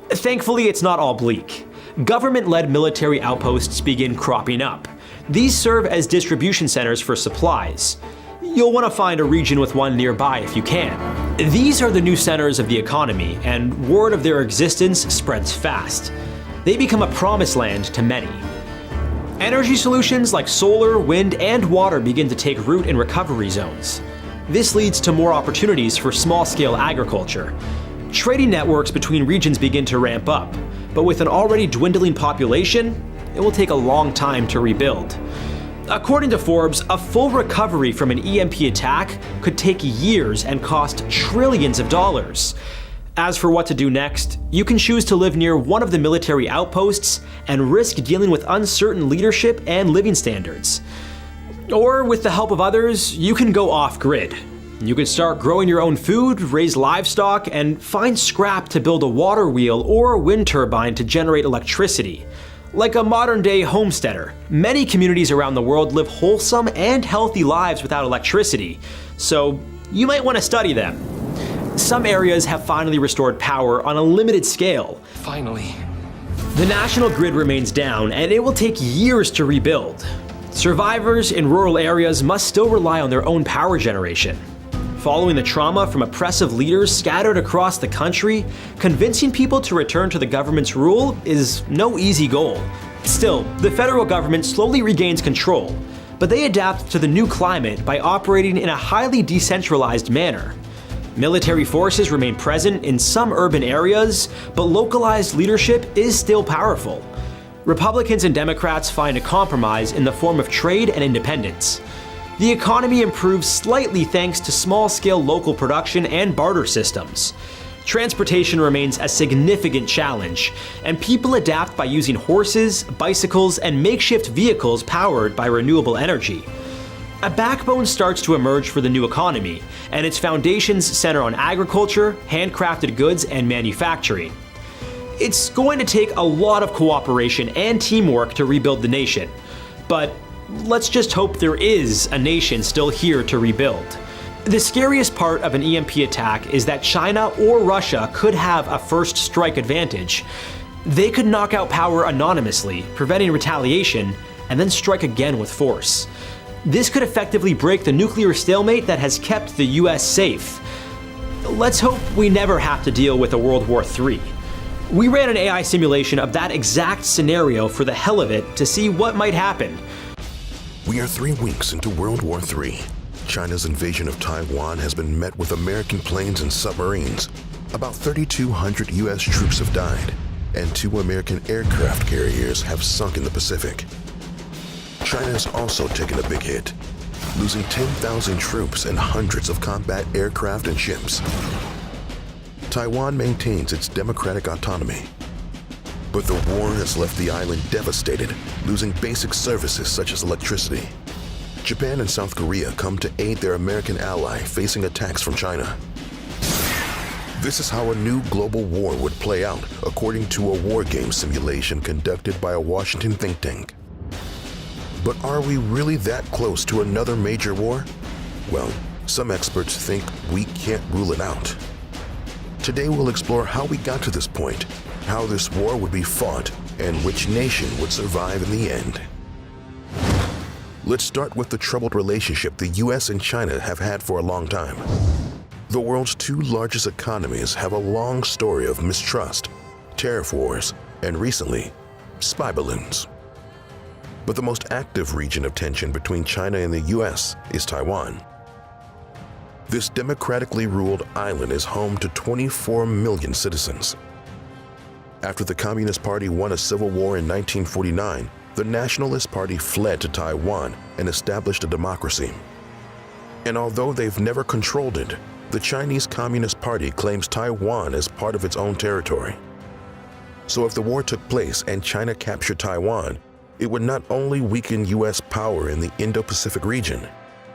Thankfully, it's not all bleak. Government-led military outposts begin cropping up. These serve as distribution centers for supplies. You'll want to find a region with one nearby if you can. These are the new centers of the economy, and word of their existence spreads fast. They become a promised land to many. Energy solutions like solar, wind, and water begin to take root in recovery zones. This leads to more opportunities for small-scale agriculture. Trading networks between regions begin to ramp up, but with an already dwindling population, it will take a long time to rebuild. According to Forbes, a full recovery from an EMP attack could take years and cost trillions of dollars. As for what to do next, you can choose to live near one of the military outposts and risk dealing with uncertain leadership and living standards. Or with the help of others, you can go off-grid. You could start growing your own food, raise livestock, and find scrap to build a water wheel or a wind turbine to generate electricity. Like a modern-day homesteader, many communities around the world live wholesome and healthy lives without electricity, so you might want to study them. Some areas have finally restored power on a limited scale. Finally. The national grid remains down, and it will take years to rebuild. Survivors in rural areas must still rely on their own power generation. Following the trauma from oppressive leaders scattered across the country, convincing people to return to the government's rule is no easy goal. Still, the federal government slowly regains control, but they adapt to the new climate by operating in a highly decentralized manner. Military forces remain present in some urban areas, but localized leadership is still powerful. Republicans and Democrats find a compromise in the form of trade and independence. The economy improves slightly thanks to small-scale local production and barter systems. Transportation remains a significant challenge, and people adapt by using horses, bicycles, and makeshift vehicles powered by renewable energy. A backbone starts to emerge for the new economy, and its foundations center on agriculture, handcrafted goods, and manufacturing. It's going to take a lot of cooperation and teamwork to rebuild the nation, but let's just hope there is a nation still here to rebuild. The scariest part of an EMP attack is that China or Russia could have a first strike advantage. They could knock out power anonymously, preventing retaliation, and then strike again with force. This could effectively break the nuclear stalemate that has kept the US safe. Let's hope we never have to deal with a World War III. We ran an AI simulation of that exact scenario for the hell of it to see what might happen. We are 3 weeks into World War III. China's invasion of Taiwan has been met with American planes and submarines. About 3,200 US troops have died, and 2 American aircraft carriers have sunk in the Pacific. China has also taken a big hit, losing 10,000 troops and hundreds of combat aircraft and ships. Taiwan maintains its democratic autonomy, but the war has left the island devastated, losing basic services such as electricity. Japan and South Korea come to aid their American ally facing attacks from China. This is how a new global war would play out, according to a war game simulation conducted by a Washington think tank. But are we really that close to another major war? Well, some experts think we can't rule it out. Today we'll explore how we got to this point, how this war would be fought, and which nation would survive in the end. Let's start with the troubled relationship the US and China have had for a long time. The world's 2 largest economies have a long story of mistrust, tariff wars, and recently, spy balloons. But the most active region of tension between China and the US is Taiwan. This democratically ruled island is home to 24 million citizens. After the Communist Party won a civil war in 1949, the Nationalist Party fled to Taiwan and established a democracy. And although they've never controlled it, the Chinese Communist Party claims Taiwan as part of its own territory. So if the war took place and China captured Taiwan, it would not only weaken US power in the Indo-Pacific region,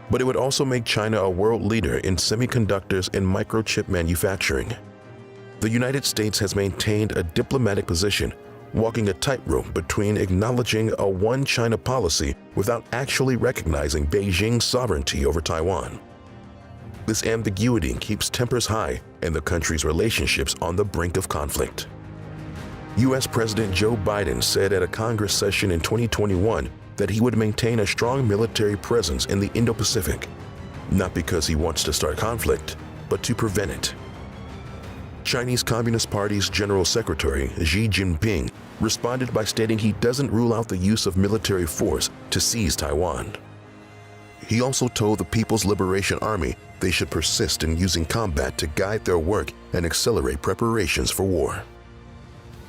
but it would also make China a world leader in semiconductors and microchip manufacturing. The United States has maintained a diplomatic position, walking a tightrope between acknowledging a one China policy without actually recognizing Beijing's sovereignty over Taiwan. This ambiguity keeps tempers high and the country's relationships on the brink of conflict. US President Joe Biden said at a Congress session in 2021 that he would maintain a strong military presence in the Indo-Pacific, not because he wants to start conflict, but to prevent it. Chinese Communist Party's General Secretary Xi Jinping responded by stating he doesn't rule out the use of military force to seize Taiwan. He also told the People's Liberation Army they should persist in using combat to guide their work and accelerate preparations for war.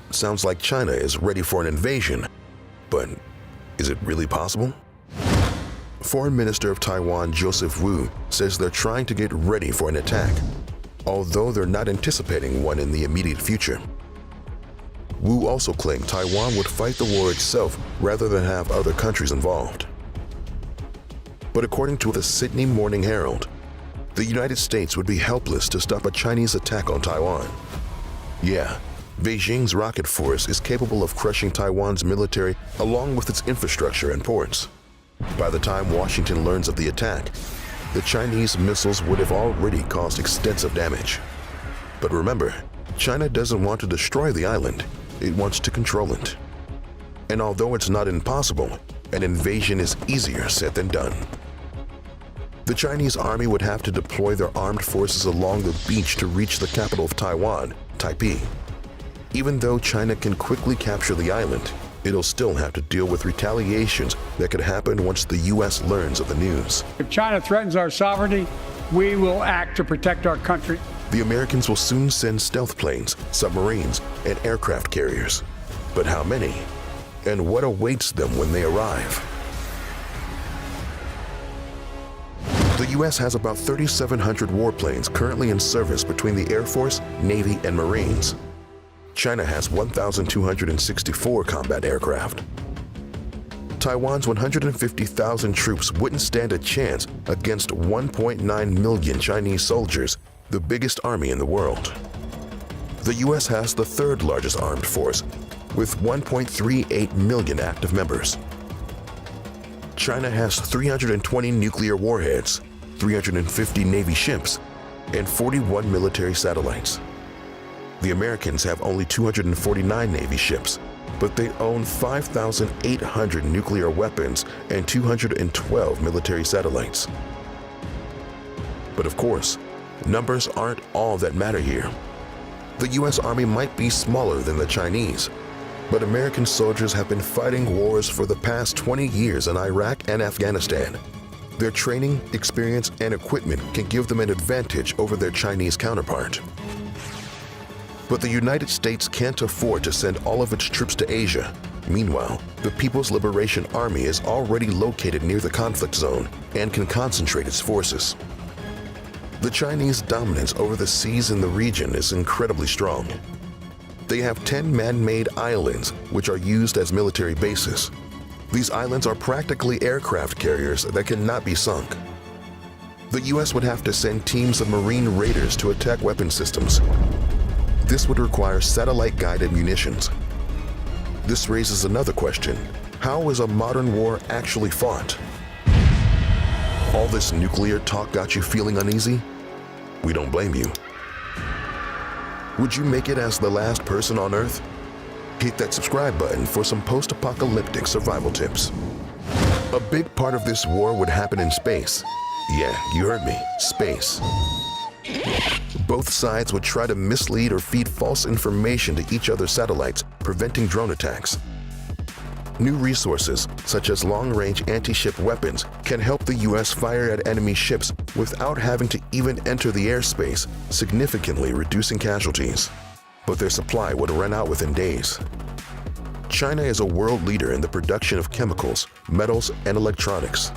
Sounds like China is ready for an invasion, but is it really possible? Foreign Minister of Taiwan Joseph Wu says they're trying to get ready for an attack, although they're not anticipating one in the immediate future. Wu also claimed Taiwan would fight the war itself rather than have other countries involved. But according to the Sydney Morning Herald, the United States would be helpless to stop a Chinese attack on Taiwan. Yeah, Beijing's rocket force is capable of crushing Taiwan's military along with its infrastructure and ports. By the time Washington learns of the attack, the Chinese missiles would have already caused extensive damage. But remember, China doesn't want to destroy the island, it wants to control it. And although it's not impossible, an invasion is easier said than done. The Chinese army would have to deploy their armed forces along the beach to reach the capital of Taiwan, Taipei. Even though China can quickly capture the island, it'll still have to deal with retaliations that could happen once the U.S. learns of the news. If China threatens our sovereignty, we will act to protect our country. The Americans will soon send stealth planes, submarines, and aircraft carriers. But how many? And what awaits them when they arrive? The U.S. has about 3,700 warplanes currently in service between the Air Force, Navy, and Marines. China has 1,264 combat aircraft. Taiwan's 150,000 troops wouldn't stand a chance against 1.9 million Chinese soldiers, the biggest army in the world. The U.S. has the third largest armed force, with 1.38 million active members. China has 320 nuclear warheads, 350 Navy ships, and 41 military satellites. The Americans have only 249 Navy ships, but they own 5,800 nuclear weapons and 212 military satellites. But of course, numbers aren't all that matter here. The U.S. Army might be smaller than the Chinese, but American soldiers have been fighting wars for the past 20 years in Iraq and Afghanistan. Their training, experience, and equipment can give them an advantage over their Chinese counterpart. But the United States can't afford to send all of its troops to Asia. Meanwhile, the People's Liberation Army is already located near the conflict zone and can concentrate its forces. The Chinese dominance over the seas in the region is incredibly strong. They have 10 man-made islands, which are used as military bases. These islands are practically aircraft carriers that cannot be sunk. The U.S. would have to send teams of Marine raiders to attack weapon systems. This would require satellite-guided munitions. This raises another question. How is a modern war actually fought? All this nuclear talk got you feeling uneasy? We don't blame you. Would you make it as the last person on Earth? Hit that subscribe button for some post-apocalyptic survival tips. A big part of this war would happen in space. Yeah, you heard me, space. Both sides would try to mislead or feed false information to each other's satellites, preventing drone attacks. New resources, such as long-range anti-ship weapons, can help the U.S. fire at enemy ships without having to even enter the airspace, significantly reducing casualties. But their supply would run out within days. China is a world leader in the production of chemicals, metals, and electronics.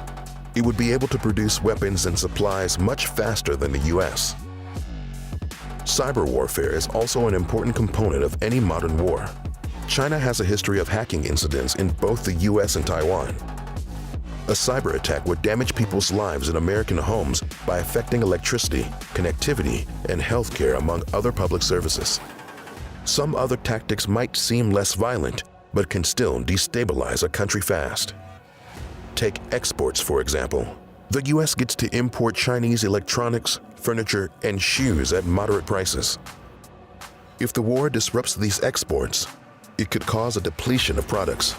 It would be able to produce weapons and supplies much faster than the U.S. Cyber warfare is also an important component of any modern war. China has a history of hacking incidents in both the U.S. and Taiwan. A cyber attack would damage people's lives in American homes by affecting electricity, connectivity, and healthcare, among other public services. Some other tactics might seem less violent, but can still destabilize a country fast. Take exports, for example. The U.S. gets to import Chinese electronics, furniture, and shoes at moderate prices. If the war disrupts these exports, it could cause a depletion of products.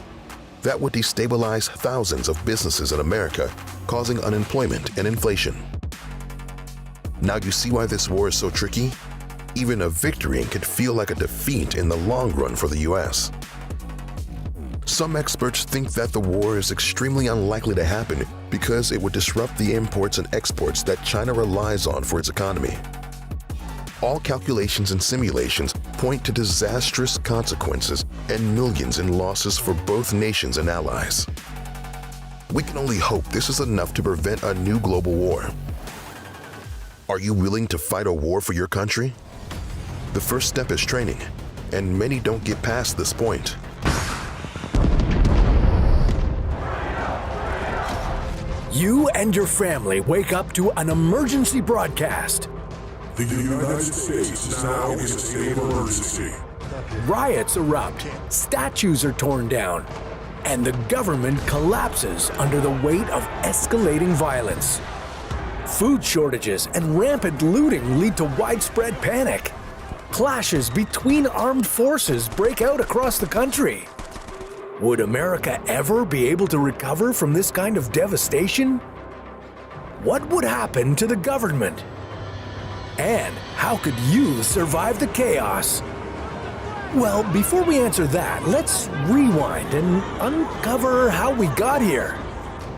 That would destabilize thousands of businesses in America, causing unemployment and inflation. Now you see why this war is so tricky? Even a victory could feel like a defeat in the long run for the U.S. Some experts think that the war is extremely unlikely to happen because it would disrupt the imports and exports that China relies on for its economy. All calculations and simulations point to disastrous consequences and millions in losses for both nations and allies. We can only hope this is enough to prevent a new global war. Are you willing to fight a war for your country? The first step is training, and many don't get past this point. You and your family wake up to an emergency broadcast. The United States is now in a state of emergency. Riots erupt, statues are torn down, and the government collapses under the weight of escalating violence. Food shortages and rampant looting lead to widespread panic. Clashes between armed forces break out across the country. Would America ever be able to recover from this kind of devastation? What would happen to the government? And how could you survive the chaos? Well, before we answer that, let's rewind and uncover how we got here.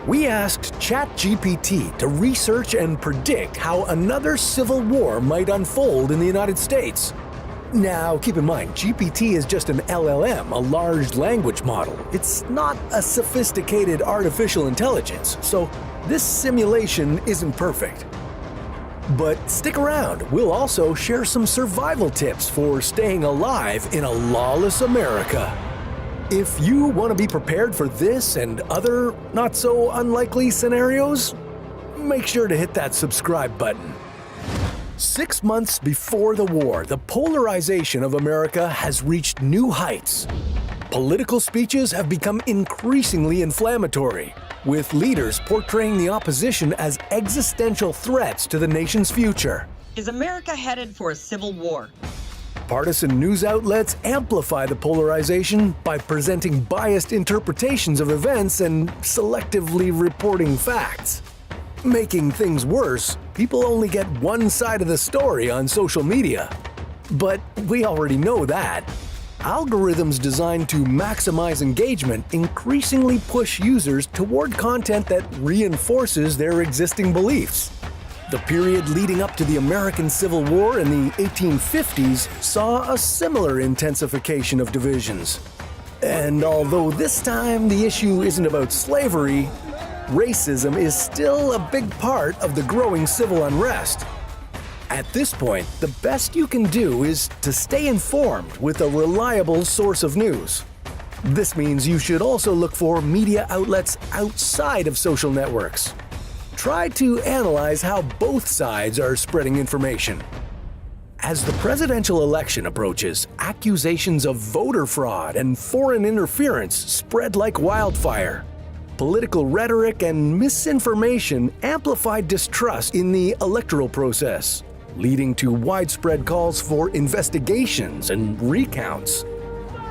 We asked ChatGPT to research and predict how another civil war might unfold in the United States. Now, keep in mind, GPT is just an LLM, a large language model. It's not a sophisticated artificial intelligence, so this simulation isn't perfect. But stick around, we'll also share some survival tips for staying alive in a lawless America. If you want to be prepared for this and other not-so-unlikely scenarios, make sure to hit that subscribe button. 6 months before the war, the polarization of America has reached new heights. Political speeches have become increasingly inflammatory, with leaders portraying the opposition as existential threats to the nation's future. Is America headed for a civil war? Partisan news outlets amplify the polarization by presenting biased interpretations of events and selectively reporting facts. Making things worse, people only get one side of the story on social media. But we already know that. Algorithms designed to maximize engagement increasingly push users toward content that reinforces their existing beliefs. The period leading up to the American Civil War in the 1850s saw a similar intensification of divisions. And although this time the issue isn't about slavery, racism is still a big part of the growing civil unrest. At this point, the best you can do is to stay informed with a reliable source of news. This means you should also look for media outlets outside of social networks. Try to analyze how both sides are spreading information. As the presidential election approaches, accusations of voter fraud and foreign interference spread like wildfire. Political rhetoric and misinformation amplify distrust in the electoral process, leading to widespread calls for investigations and recounts.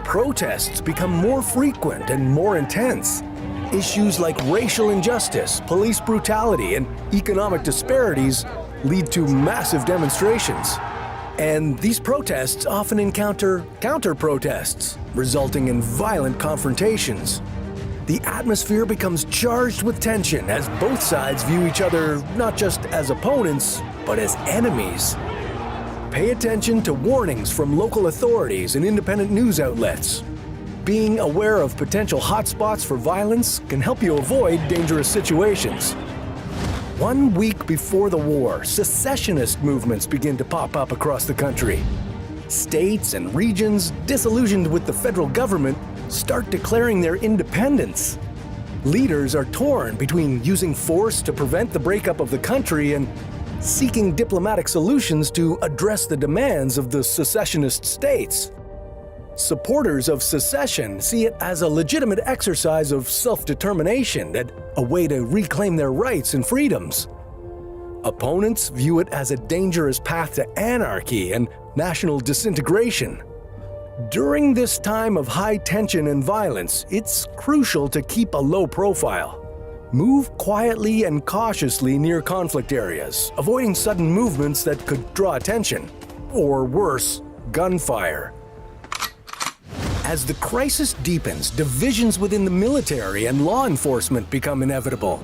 Protests become more frequent and more intense. Issues like racial injustice, police brutality, and economic disparities lead to massive demonstrations. And these protests often encounter counter-protests, resulting in violent confrontations. The atmosphere becomes charged with tension as both sides view each other not just as opponents, but as enemies. Pay attention to warnings from local authorities and independent news outlets. Being aware of potential hotspots for violence can help you avoid dangerous situations. 1 week before the war, secessionist movements begin to pop up across the country. States and regions disillusioned with the federal government start declaring their independence. Leaders are torn between using force to prevent the breakup of the country and seeking diplomatic solutions to address the demands of the secessionist states. Supporters of secession see it as a legitimate exercise of self-determination and a way to reclaim their rights and freedoms. Opponents view it as a dangerous path to anarchy and national disintegration. During this time of high tension and violence, it's crucial to keep a low profile. Move quietly and cautiously near conflict areas, avoiding sudden movements that could draw attention, or worse, gunfire. As the crisis deepens, divisions within the military and law enforcement become inevitable.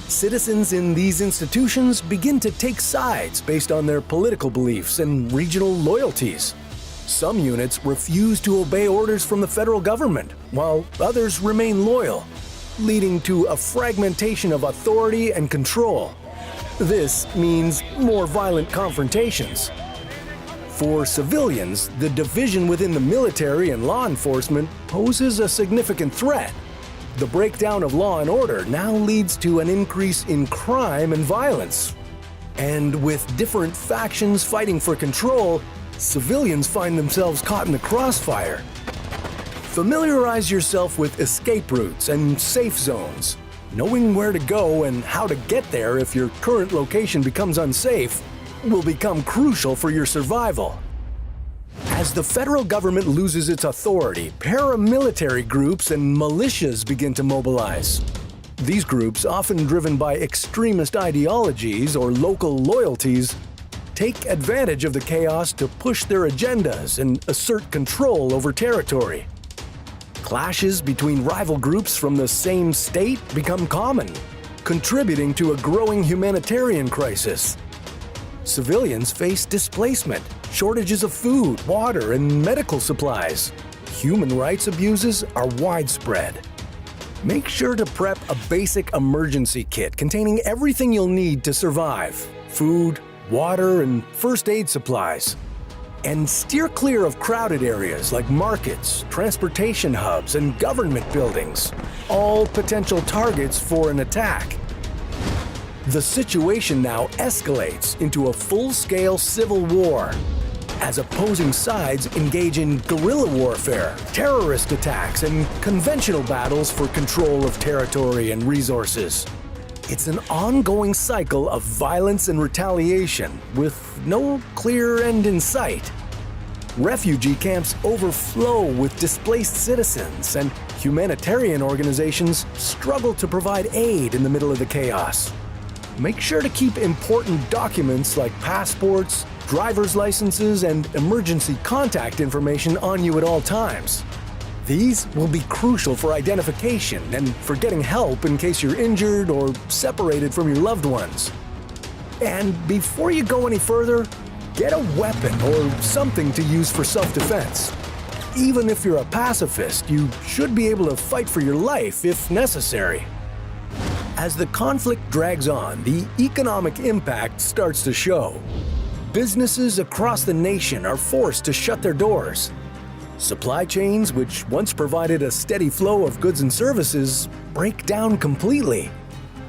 Citizens in these institutions begin to take sides based on their political beliefs and regional loyalties. Some units refuse to obey orders from the federal government, while others remain loyal, leading to a fragmentation of authority and control. This means more violent confrontations. For civilians, the division within the military and law enforcement poses a significant threat. The breakdown of law and order now leads to an increase in crime and violence. And with different factions fighting for control, civilians find themselves caught in the crossfire. Familiarize yourself with escape routes and safe zones. Knowing where to go and how to get there if your current location becomes unsafe will become crucial for your survival. As the federal government loses its authority, paramilitary groups and militias begin to mobilize. These groups, often driven by extremist ideologies or local loyalties, take advantage of the chaos to push their agendas and assert control over territory. Clashes between rival groups from the same state become common, contributing to a growing humanitarian crisis. Civilians face displacement, shortages of food, water, and medical supplies. Human rights abuses are widespread. Make sure to prep a basic emergency kit containing everything you'll need to survive: food, water, and first aid supplies. And steer clear of crowded areas like markets, transportation hubs, and government buildings, all potential targets for an attack. The situation now escalates into a full-scale civil war, as opposing sides engage in guerrilla warfare, terrorist attacks, and conventional battles for control of territory and resources. It's an ongoing cycle of violence and retaliation, with no clear end in sight. Refugee camps overflow with displaced citizens, and humanitarian organizations struggle to provide aid in the middle of the chaos. Make sure to keep important documents like passports, driver's licenses, and emergency contact information on you at all times. These will be crucial for identification and for getting help in case you're injured or separated from your loved ones. And before you go any further, get a weapon or something to use for self-defense. Even if you're a pacifist, you should be able to fight for your life if necessary. As the conflict drags on, the economic impact starts to show. Businesses across the nation are forced to shut their doors. Supply chains, which once provided a steady flow of goods and services, break down completely.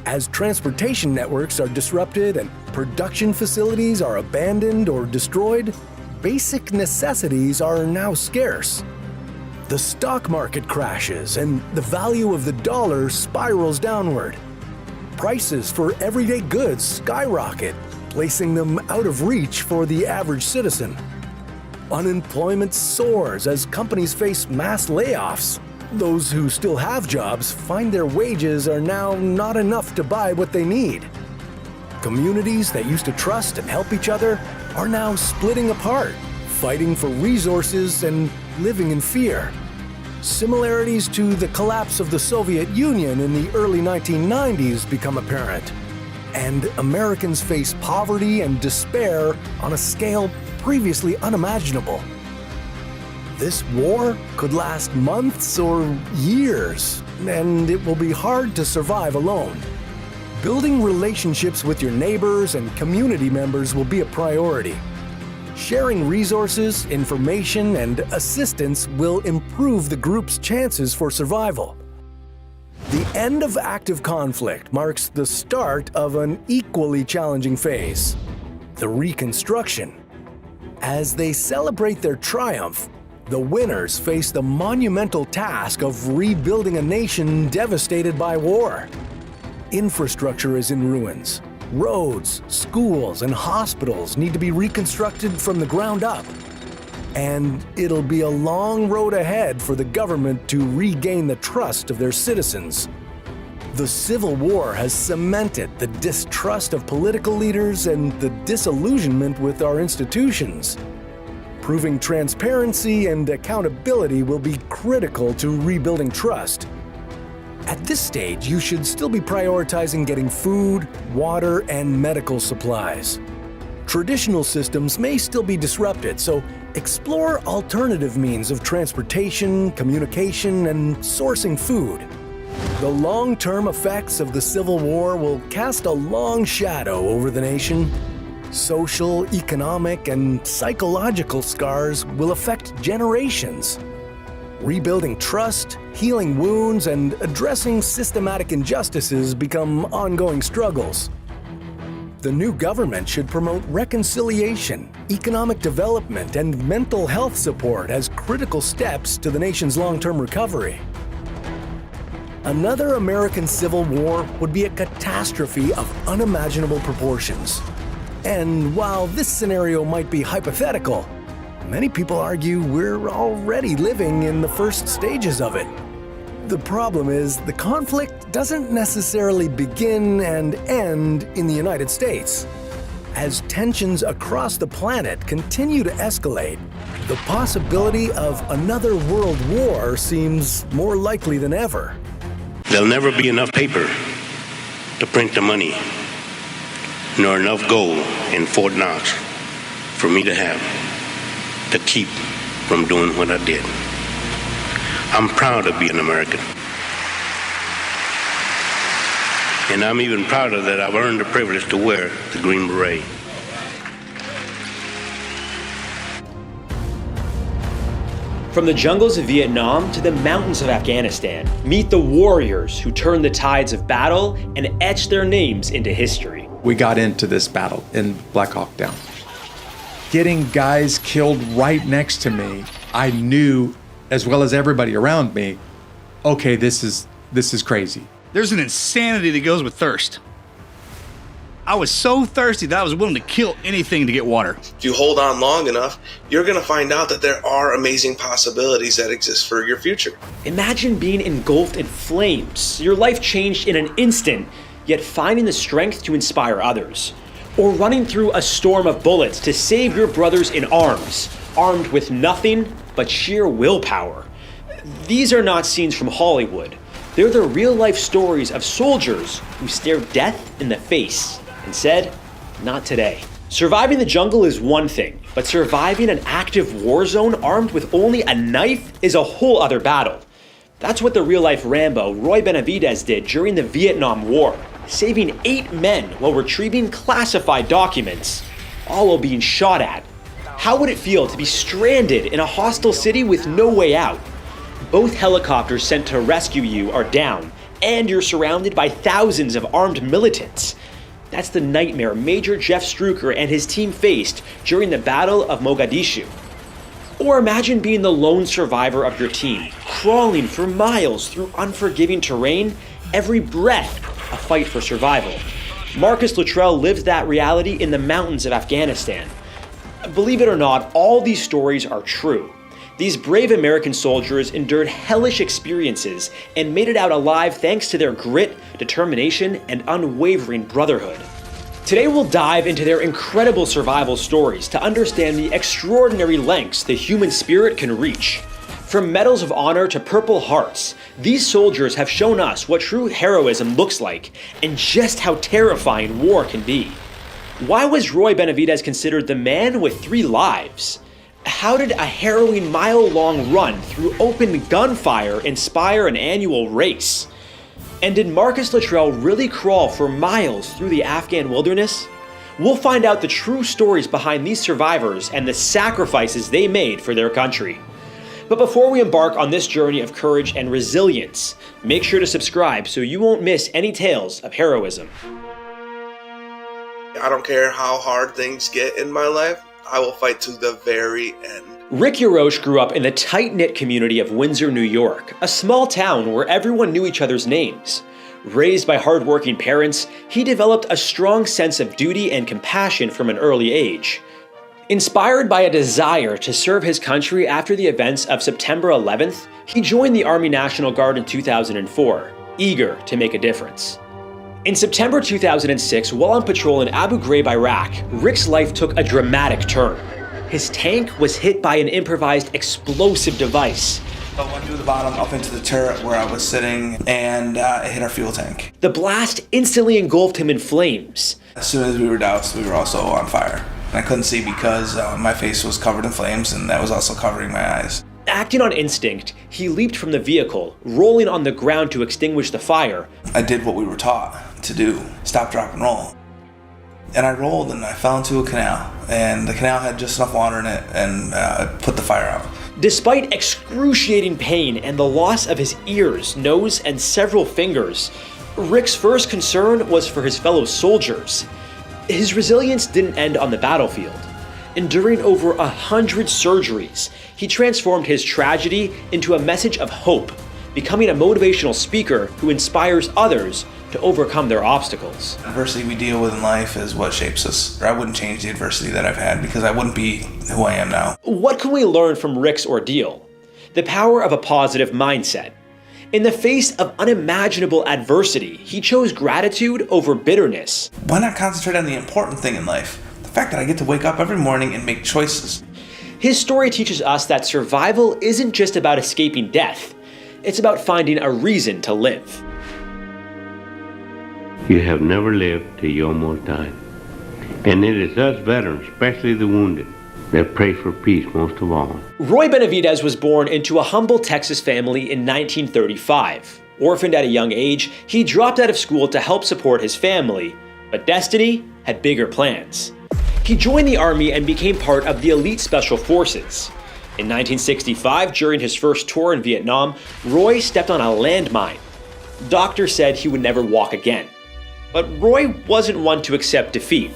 As transportation networks are disrupted and production facilities are abandoned or destroyed, basic necessities are now scarce. The stock market crashes and the value of the dollar spirals downward. Prices for everyday goods skyrocket, placing them out of reach for the average citizen. Unemployment soars as companies face mass layoffs. Those who still have jobs find their wages are now not enough to buy what they need. Communities that used to trust and help each other are now splitting apart, fighting for resources and living in fear. Similarities to the collapse of the Soviet Union in the early 1990s become apparent, and Americans face poverty and despair on a scale previously unimaginable. This war could last months or years, and it will be hard to survive alone. Building relationships with your neighbors and community members will be a priority. Sharing resources, information, and assistance will improve the group's chances for survival. The end of active conflict marks the start of an equally challenging phase: the reconstruction. As they celebrate their triumph, the winners face the monumental task of rebuilding a nation devastated by war. Infrastructure is in ruins. Roads, schools, and hospitals need to be reconstructed from the ground up. And it'll be a long road ahead for the government to regain the trust of their citizens. The Civil War has cemented the distrust of political leaders and the disillusionment with our institutions. Proving transparency and accountability will be critical to rebuilding trust. At this stage, you should still be prioritizing getting food, water, and medical supplies. Traditional systems may still be disrupted, so explore alternative means of transportation, communication, and sourcing food. The long-term effects of the Civil War will cast a long shadow over the nation. Social, economic, and psychological scars will affect generations. Rebuilding trust, healing wounds, and addressing systematic injustices become ongoing struggles. The new government should promote reconciliation, economic development, and mental health support as critical steps to the nation's long-term recovery. Another American Civil War would be a catastrophe of unimaginable proportions. And while this scenario might be hypothetical, many people argue we're already living in the first stages of it. The problem is, the conflict doesn't necessarily begin and end in the United States. As tensions across the planet continue to escalate, the possibility of another world war seems more likely than ever. There'll never be enough paper to print the money, nor enough gold in Fort Knox for me to have to keep from doing what I did. I'm proud to be an American. And I'm even prouder that I've earned the privilege to wear the Green Beret. From the jungles of Vietnam to the mountains of Afghanistan, meet the warriors who turned the tides of battle and etched their names into history. We got into this battle in Black Hawk Down. Getting guys killed right next to me, I knew, as well as everybody around me, okay, this is crazy. There's an insanity that goes with thirst. I was so thirsty that I was willing to kill anything to get water. If you hold on long enough, you're going to find out that there are amazing possibilities that exist for your future. Imagine being engulfed in flames, your life changed in an instant, yet finding the strength to inspire others. Or running through a storm of bullets to save your brothers in arms, armed with nothing but sheer willpower. These are not scenes from Hollywood. They're the real-life stories of soldiers who stared death in the face and said, not today. Surviving the jungle is one thing, but surviving an active war zone armed with only a knife is a whole other battle. That's what the real-life Rambo, Roy Benavidez, did during the Vietnam War, saving 8 men while retrieving classified documents, all while being shot at. How would it feel to be stranded in a hostile city with no way out? Both helicopters sent to rescue you are down, and you're surrounded by thousands of armed militants. That's the nightmare Major Jeff Struecker and his team faced during the Battle of Mogadishu. Or imagine being the lone survivor of your team, crawling for miles through unforgiving terrain, every breath a fight for survival. Marcus Luttrell lived that reality in the mountains of Afghanistan. Believe it or not, all these stories are true. These brave American soldiers endured hellish experiences and made it out alive thanks to their grit, determination, and unwavering brotherhood. Today we'll dive into their incredible survival stories to understand the extraordinary lengths the human spirit can reach. From medals of honor to Purple Hearts, these soldiers have shown us what true heroism looks like and just how terrifying war can be. Why was Roy Benavidez considered the man with 3 lives? How did a harrowing mile-long run through open gunfire inspire an annual race? And did Marcus Luttrell really crawl for miles through the Afghan wilderness? We'll find out the true stories behind these survivors and the sacrifices they made for their country. But before we embark on this journey of courage and resilience, make sure to subscribe so you won't miss any tales of heroism. I don't care how hard things get in my life, I will fight to the very end. Rick Yarosh grew up in the tight-knit community of Windsor, New York, a small town where everyone knew each other's names. Raised by hardworking parents, he developed a strong sense of duty and compassion from an early age. Inspired by a desire to serve his country after the events of September 11th, he joined the Army National Guard in 2004, eager to make a difference. In September 2006, while on patrol in Abu Ghraib, Iraq, Rick's life took a dramatic turn. His tank was hit by an improvised explosive device. I went through the bottom up into the turret where I was sitting, and it hit our fuel tank. The blast instantly engulfed him in flames. As soon as we were doused, we were also on fire. And I couldn't see because my face was covered in flames, and that was also covering my eyes. Acting on instinct, he leaped from the vehicle, rolling on the ground to extinguish the fire. I did what we were taught to do, stop, drop, and roll. And I rolled and I fell into a canal, and the canal had just enough water in it, and put the fire out. Despite excruciating pain and the loss of his ears, nose, and several fingers, Rick's first concern was for his fellow soldiers. His resilience didn't end on the battlefield. Enduring over 100 surgeries, he transformed his tragedy into a message of hope, becoming a motivational speaker who inspires others to overcome their obstacles. Adversity we deal with in life is what shapes us. I wouldn't change the adversity that I've had because I wouldn't be who I am now. What can we learn from Rick's ordeal? The power of a positive mindset. In the face of unimaginable adversity, he chose gratitude over bitterness. Why not concentrate on the important thing in life? The fact that I get to wake up every morning and make choices. His story teaches us that survival isn't just about escaping death. It's about finding a reason to live. You have never lived till you almost died. And it is us veterans, especially the wounded, that pray for peace most of all. Roy Benavidez was born into a humble Texas family in 1935. Orphaned at a young age, he dropped out of school to help support his family, but destiny had bigger plans. He joined the Army and became part of the elite Special Forces. In 1965, during his first tour in Vietnam, Roy stepped on a landmine. Doctors said he would never walk again. But Roy wasn't one to accept defeat.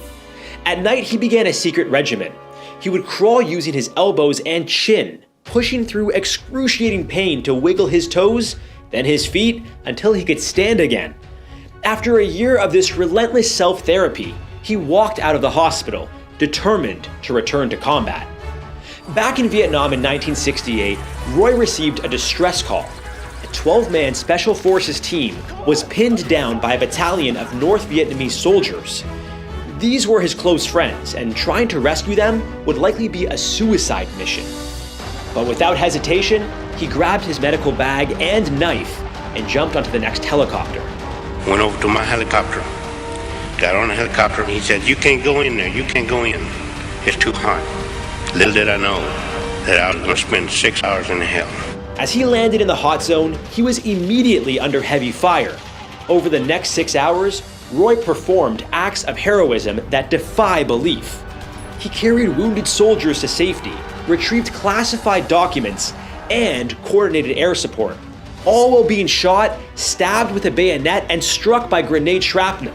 At night, he began a secret regimen. He would crawl using his elbows and chin, pushing through excruciating pain to wiggle his toes, then his feet, until he could stand again. After a year of this relentless self-therapy, he walked out of the hospital, determined to return to combat. Back in Vietnam in 1968, Roy received a distress call. A 12-man Special Forces team was pinned down by a battalion of North Vietnamese soldiers. These were his close friends, and trying to rescue them would likely be a suicide mission. But without hesitation, he grabbed his medical bag and knife and jumped onto the next helicopter. Went over to my helicopter, got on the helicopter, and he said, "You can't go in there, you can't go in. It's too hot." Little did I know that I was going to spend 6 hours in hell. As he landed in the hot zone, he was immediately under heavy fire. Over the next 6 hours, Roy performed acts of heroism that defy belief. He carried wounded soldiers to safety, retrieved classified documents, and coordinated air support, all while being shot, stabbed with a bayonet, and struck by grenade shrapnel.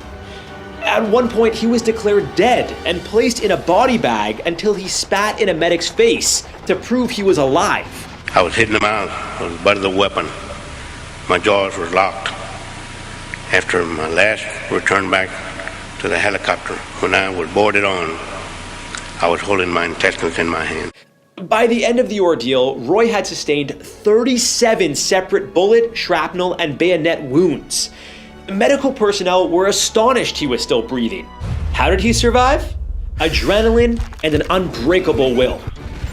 At one point, he was declared dead and placed in a body bag until he spat in a medic's face to prove he was alive. I was hitting him out with the butt of the weapon. My jaws were locked. After my last return back to the helicopter, when I was boarded on, I was holding my intestines in my hand. By the end of the ordeal, Roy had sustained 37 separate bullet, shrapnel, and bayonet wounds. Medical personnel were astonished he was still breathing. How did he survive? Adrenaline and an unbreakable will.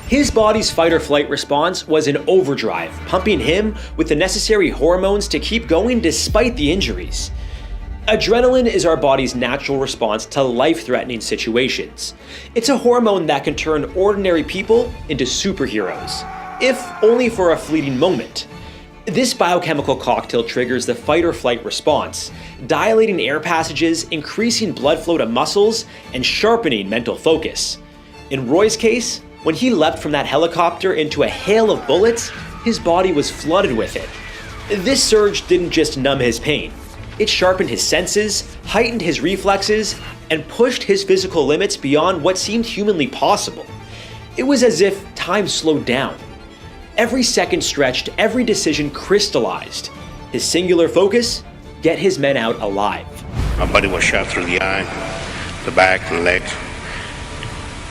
His body's fight-or-flight response was in overdrive, pumping him with the necessary hormones to keep going despite the injuries. Adrenaline is our body's natural response to life-threatening situations. It's a hormone that can turn ordinary people into superheroes, if only for a fleeting moment. This biochemical cocktail triggers the fight-or-flight response, dilating air passages, increasing blood flow to muscles, and sharpening mental focus. In Roy's case, when he leapt from that helicopter into a hail of bullets, his body was flooded with it. This surge didn't just numb his pain. It sharpened his senses, heightened his reflexes, and pushed his physical limits beyond what seemed humanly possible. It was as if time slowed down. Every second stretched, every decision crystallized. His singular focus? Get his men out alive. My buddy was shot through the eye, the back, and legs.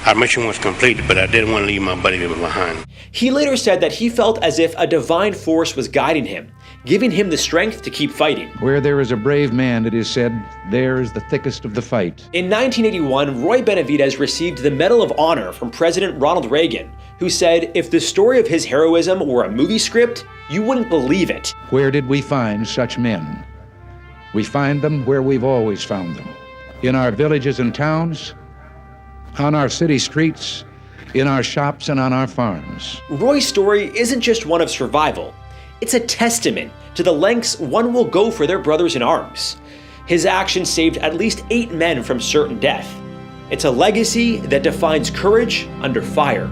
Our mission was complete, but I didn't want to leave my buddy behind. He later said that he felt as if a divine force was guiding him, giving him the strength to keep fighting. Where there is a brave man, it is said, there is the thickest of the fight. In 1981, Roy Benavidez received the Medal of Honor from President Ronald Reagan, who said if the story of his heroism were a movie script, you wouldn't believe it. Where did we find such men? We find them where we've always found them. In our villages and towns, on our city streets, in our shops, and on our farms. Roy's story isn't just one of survival. It's a testament to the lengths one will go for their brothers in arms. His actions saved at least 8 men from certain death. It's a legacy that defines courage under fire.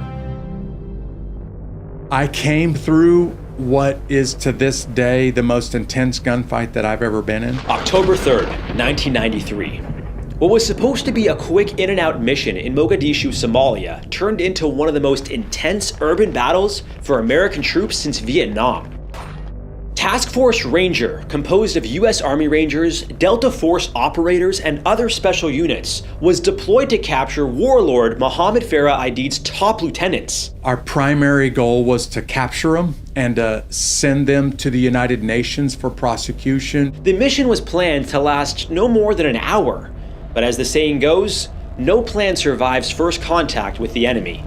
I came through what is to this day the most intense gunfight that I've ever been in. October 3rd, 1993. What was supposed to be a quick in-and-out mission in Mogadishu, Somalia, turned into one of the most intense urban battles for American troops since Vietnam. Task Force Ranger, composed of U.S. Army Rangers, Delta Force operators, and other special units, was deployed to capture warlord Mohammed Farah Aidid's top lieutenants. Our primary goal was to capture them and send them to the United Nations for prosecution. The mission was planned to last no more than an hour, but as the saying goes, no plan survives first contact with the enemy.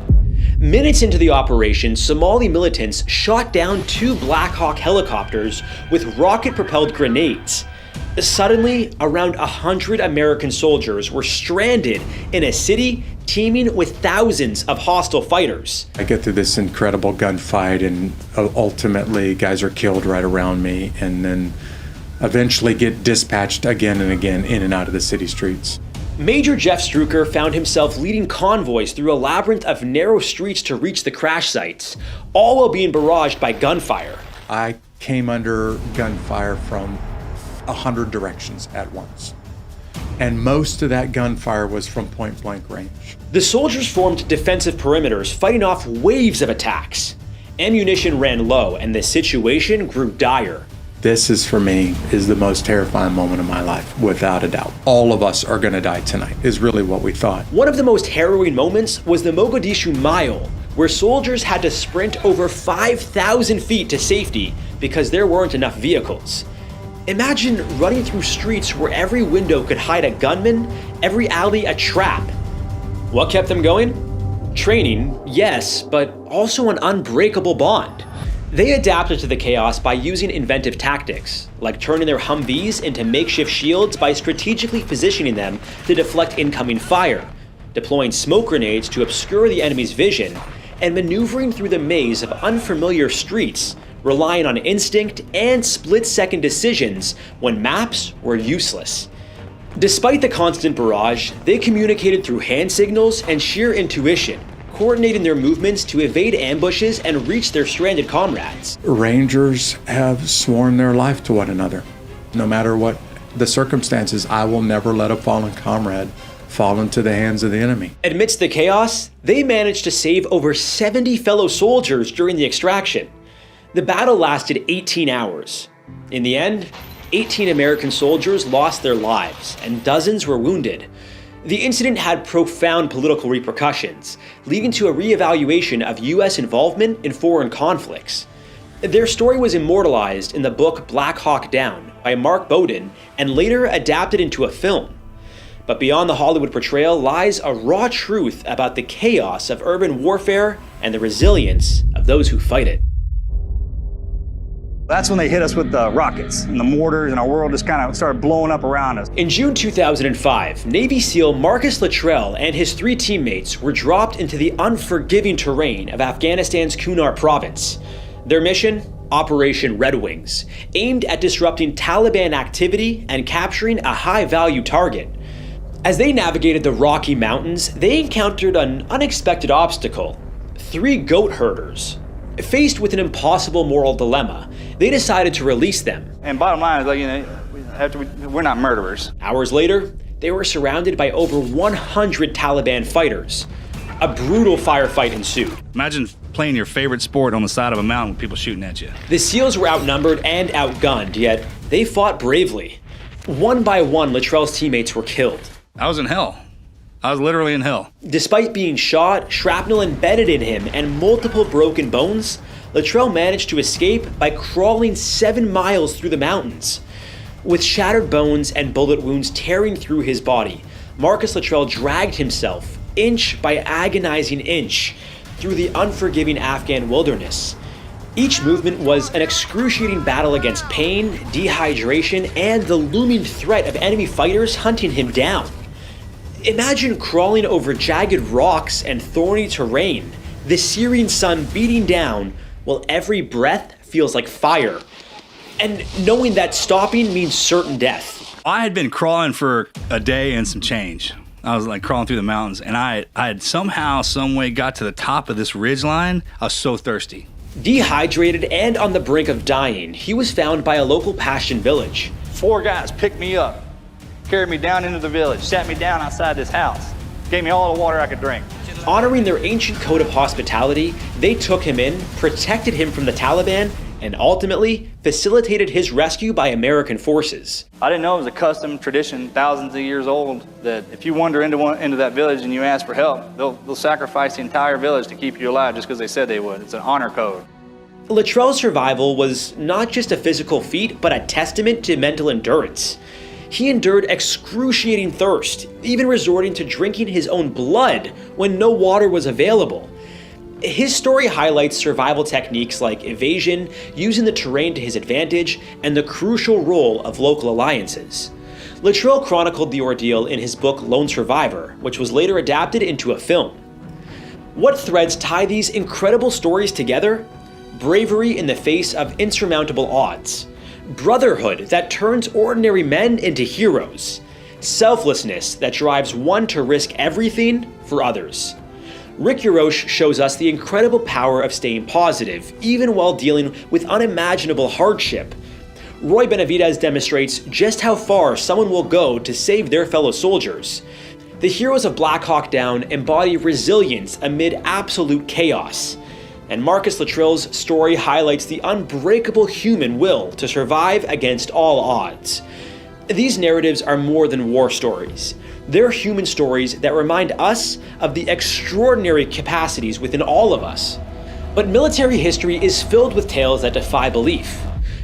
Minutes into the operation, Somali militants shot down 2 Black Hawk helicopters with rocket-propelled grenades. Suddenly, around 100 American soldiers were stranded in a city teeming with thousands of hostile fighters. I get through this incredible gunfight, and ultimately guys are killed right around me, and then eventually get dispatched again and again in and out of the city streets. Major Jeff Struker found himself leading convoys through a labyrinth of narrow streets to reach the crash sites, all while being barraged by gunfire. I came under gunfire from 100 directions at once, and most of that gunfire was from point-blank range. The soldiers formed defensive perimeters, fighting off waves of attacks. Ammunition ran low, and the situation grew dire. This is, for me, is the most terrifying moment of my life, without a doubt. All of us are gonna die tonight, is really what we thought. One of the most harrowing moments was the Mogadishu Mile, where soldiers had to sprint over 5,000 feet to safety because there weren't enough vehicles. Imagine running through streets where every window could hide a gunman, every alley a trap. What kept them going? Training, yes, but also an unbreakable bond. They adapted to the chaos by using inventive tactics, like turning their Humvees into makeshift shields by strategically positioning them to deflect incoming fire, deploying smoke grenades to obscure the enemy's vision, and maneuvering through the maze of unfamiliar streets, relying on instinct and split-second decisions when maps were useless. Despite the constant barrage, they communicated through hand signals and sheer intuition, coordinating their movements to evade ambushes and reach their stranded comrades. Rangers have sworn their life to one another. No matter what the circumstances, I will never let a fallen comrade fall into the hands of the enemy. Amidst the chaos, they managed to save over 70 fellow soldiers during the extraction. The battle lasted 18 hours. In the end, 18 American soldiers lost their lives and dozens were wounded. The incident had profound political repercussions, leading to a reevaluation of U.S. involvement in foreign conflicts. Their story was immortalized in the book Black Hawk Down by Mark Bowden and later adapted into a film. But beyond the Hollywood portrayal lies a raw truth about the chaos of urban warfare and the resilience of those who fight it. That's when they hit us with the rockets and the mortars, and our world just kind of started blowing up around us. In June 2005, Navy SEAL Marcus Luttrell and his 3 teammates were dropped into the unforgiving terrain of Afghanistan's Kunar province. Their mission? Operation Red Wings, aimed at disrupting Taliban activity and capturing a high-value target. As they navigated the Rocky Mountains, they encountered an unexpected obstacle: 3 goat herders. Faced with an impossible moral dilemma, they decided to release them. And bottom line is, we're not murderers. Hours later, they were surrounded by over 100 Taliban fighters. A brutal firefight ensued. Imagine playing your favorite sport on the side of a mountain with people shooting at you. The SEALs were outnumbered and outgunned, yet they fought bravely. One by one, Luttrell's teammates were killed. I was in hell. I was literally in hell. Despite being shot, shrapnel embedded in him, and multiple broken bones, Luttrell managed to escape by crawling 7 miles through the mountains. With shattered bones and bullet wounds tearing through his body, Marcus Luttrell dragged himself, inch by agonizing inch, through the unforgiving Afghan wilderness. Each movement was an excruciating battle against pain, dehydration, and the looming threat of enemy fighters hunting him down. Imagine crawling over jagged rocks and thorny terrain, the searing sun beating down while every breath feels like fire, and knowing that stopping means certain death. I had been crawling for a day and some change. I was crawling through the mountains, and I had somehow, some way got to the top of this ridgeline. I was so thirsty. Dehydrated and on the brink of dying, he was found by a local Pashtun village. 4 guys picked me up, carried me down into the village, sat me down outside this house, gave me all the water I could drink. Honoring their ancient code of hospitality, they took him in, protected him from the Taliban, and ultimately facilitated his rescue by American forces. I didn't know it was a custom tradition, thousands of years old, that if you wander into that village and you ask for help, they'll sacrifice the entire village to keep you alive just because they said they would. It's an honor code. Luttrell's survival was not just a physical feat, but a testament to mental endurance. He endured excruciating thirst, even resorting to drinking his own blood when no water was available. His story highlights survival techniques like evasion, using the terrain to his advantage, and the crucial role of local alliances. Luttrell chronicled the ordeal in his book Lone Survivor, which was later adapted into a film. What threads tie these incredible stories together? Bravery in the face of insurmountable odds. Brotherhood that turns ordinary men into heroes. Selflessness that drives one to risk everything for others. Rick Yarosh shows us the incredible power of staying positive, even while dealing with unimaginable hardship. Roy Benavidez demonstrates just how far someone will go to save their fellow soldiers. The heroes of Black Hawk Down embody resilience amid absolute chaos. And Marcus Luttrell's story highlights the unbreakable human will to survive against all odds. These narratives are more than war stories. They're human stories that remind us of the extraordinary capacities within all of us. But military history is filled with tales that defy belief.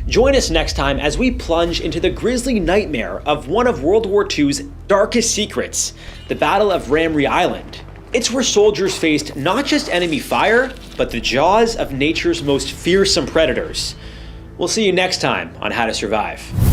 Join us next time as we plunge into the grisly nightmare of one of World War II's darkest secrets, the Battle of Ramree Island. It's where soldiers faced not just enemy fire, but the jaws of nature's most fearsome predators. We'll see you next time on How to Survive.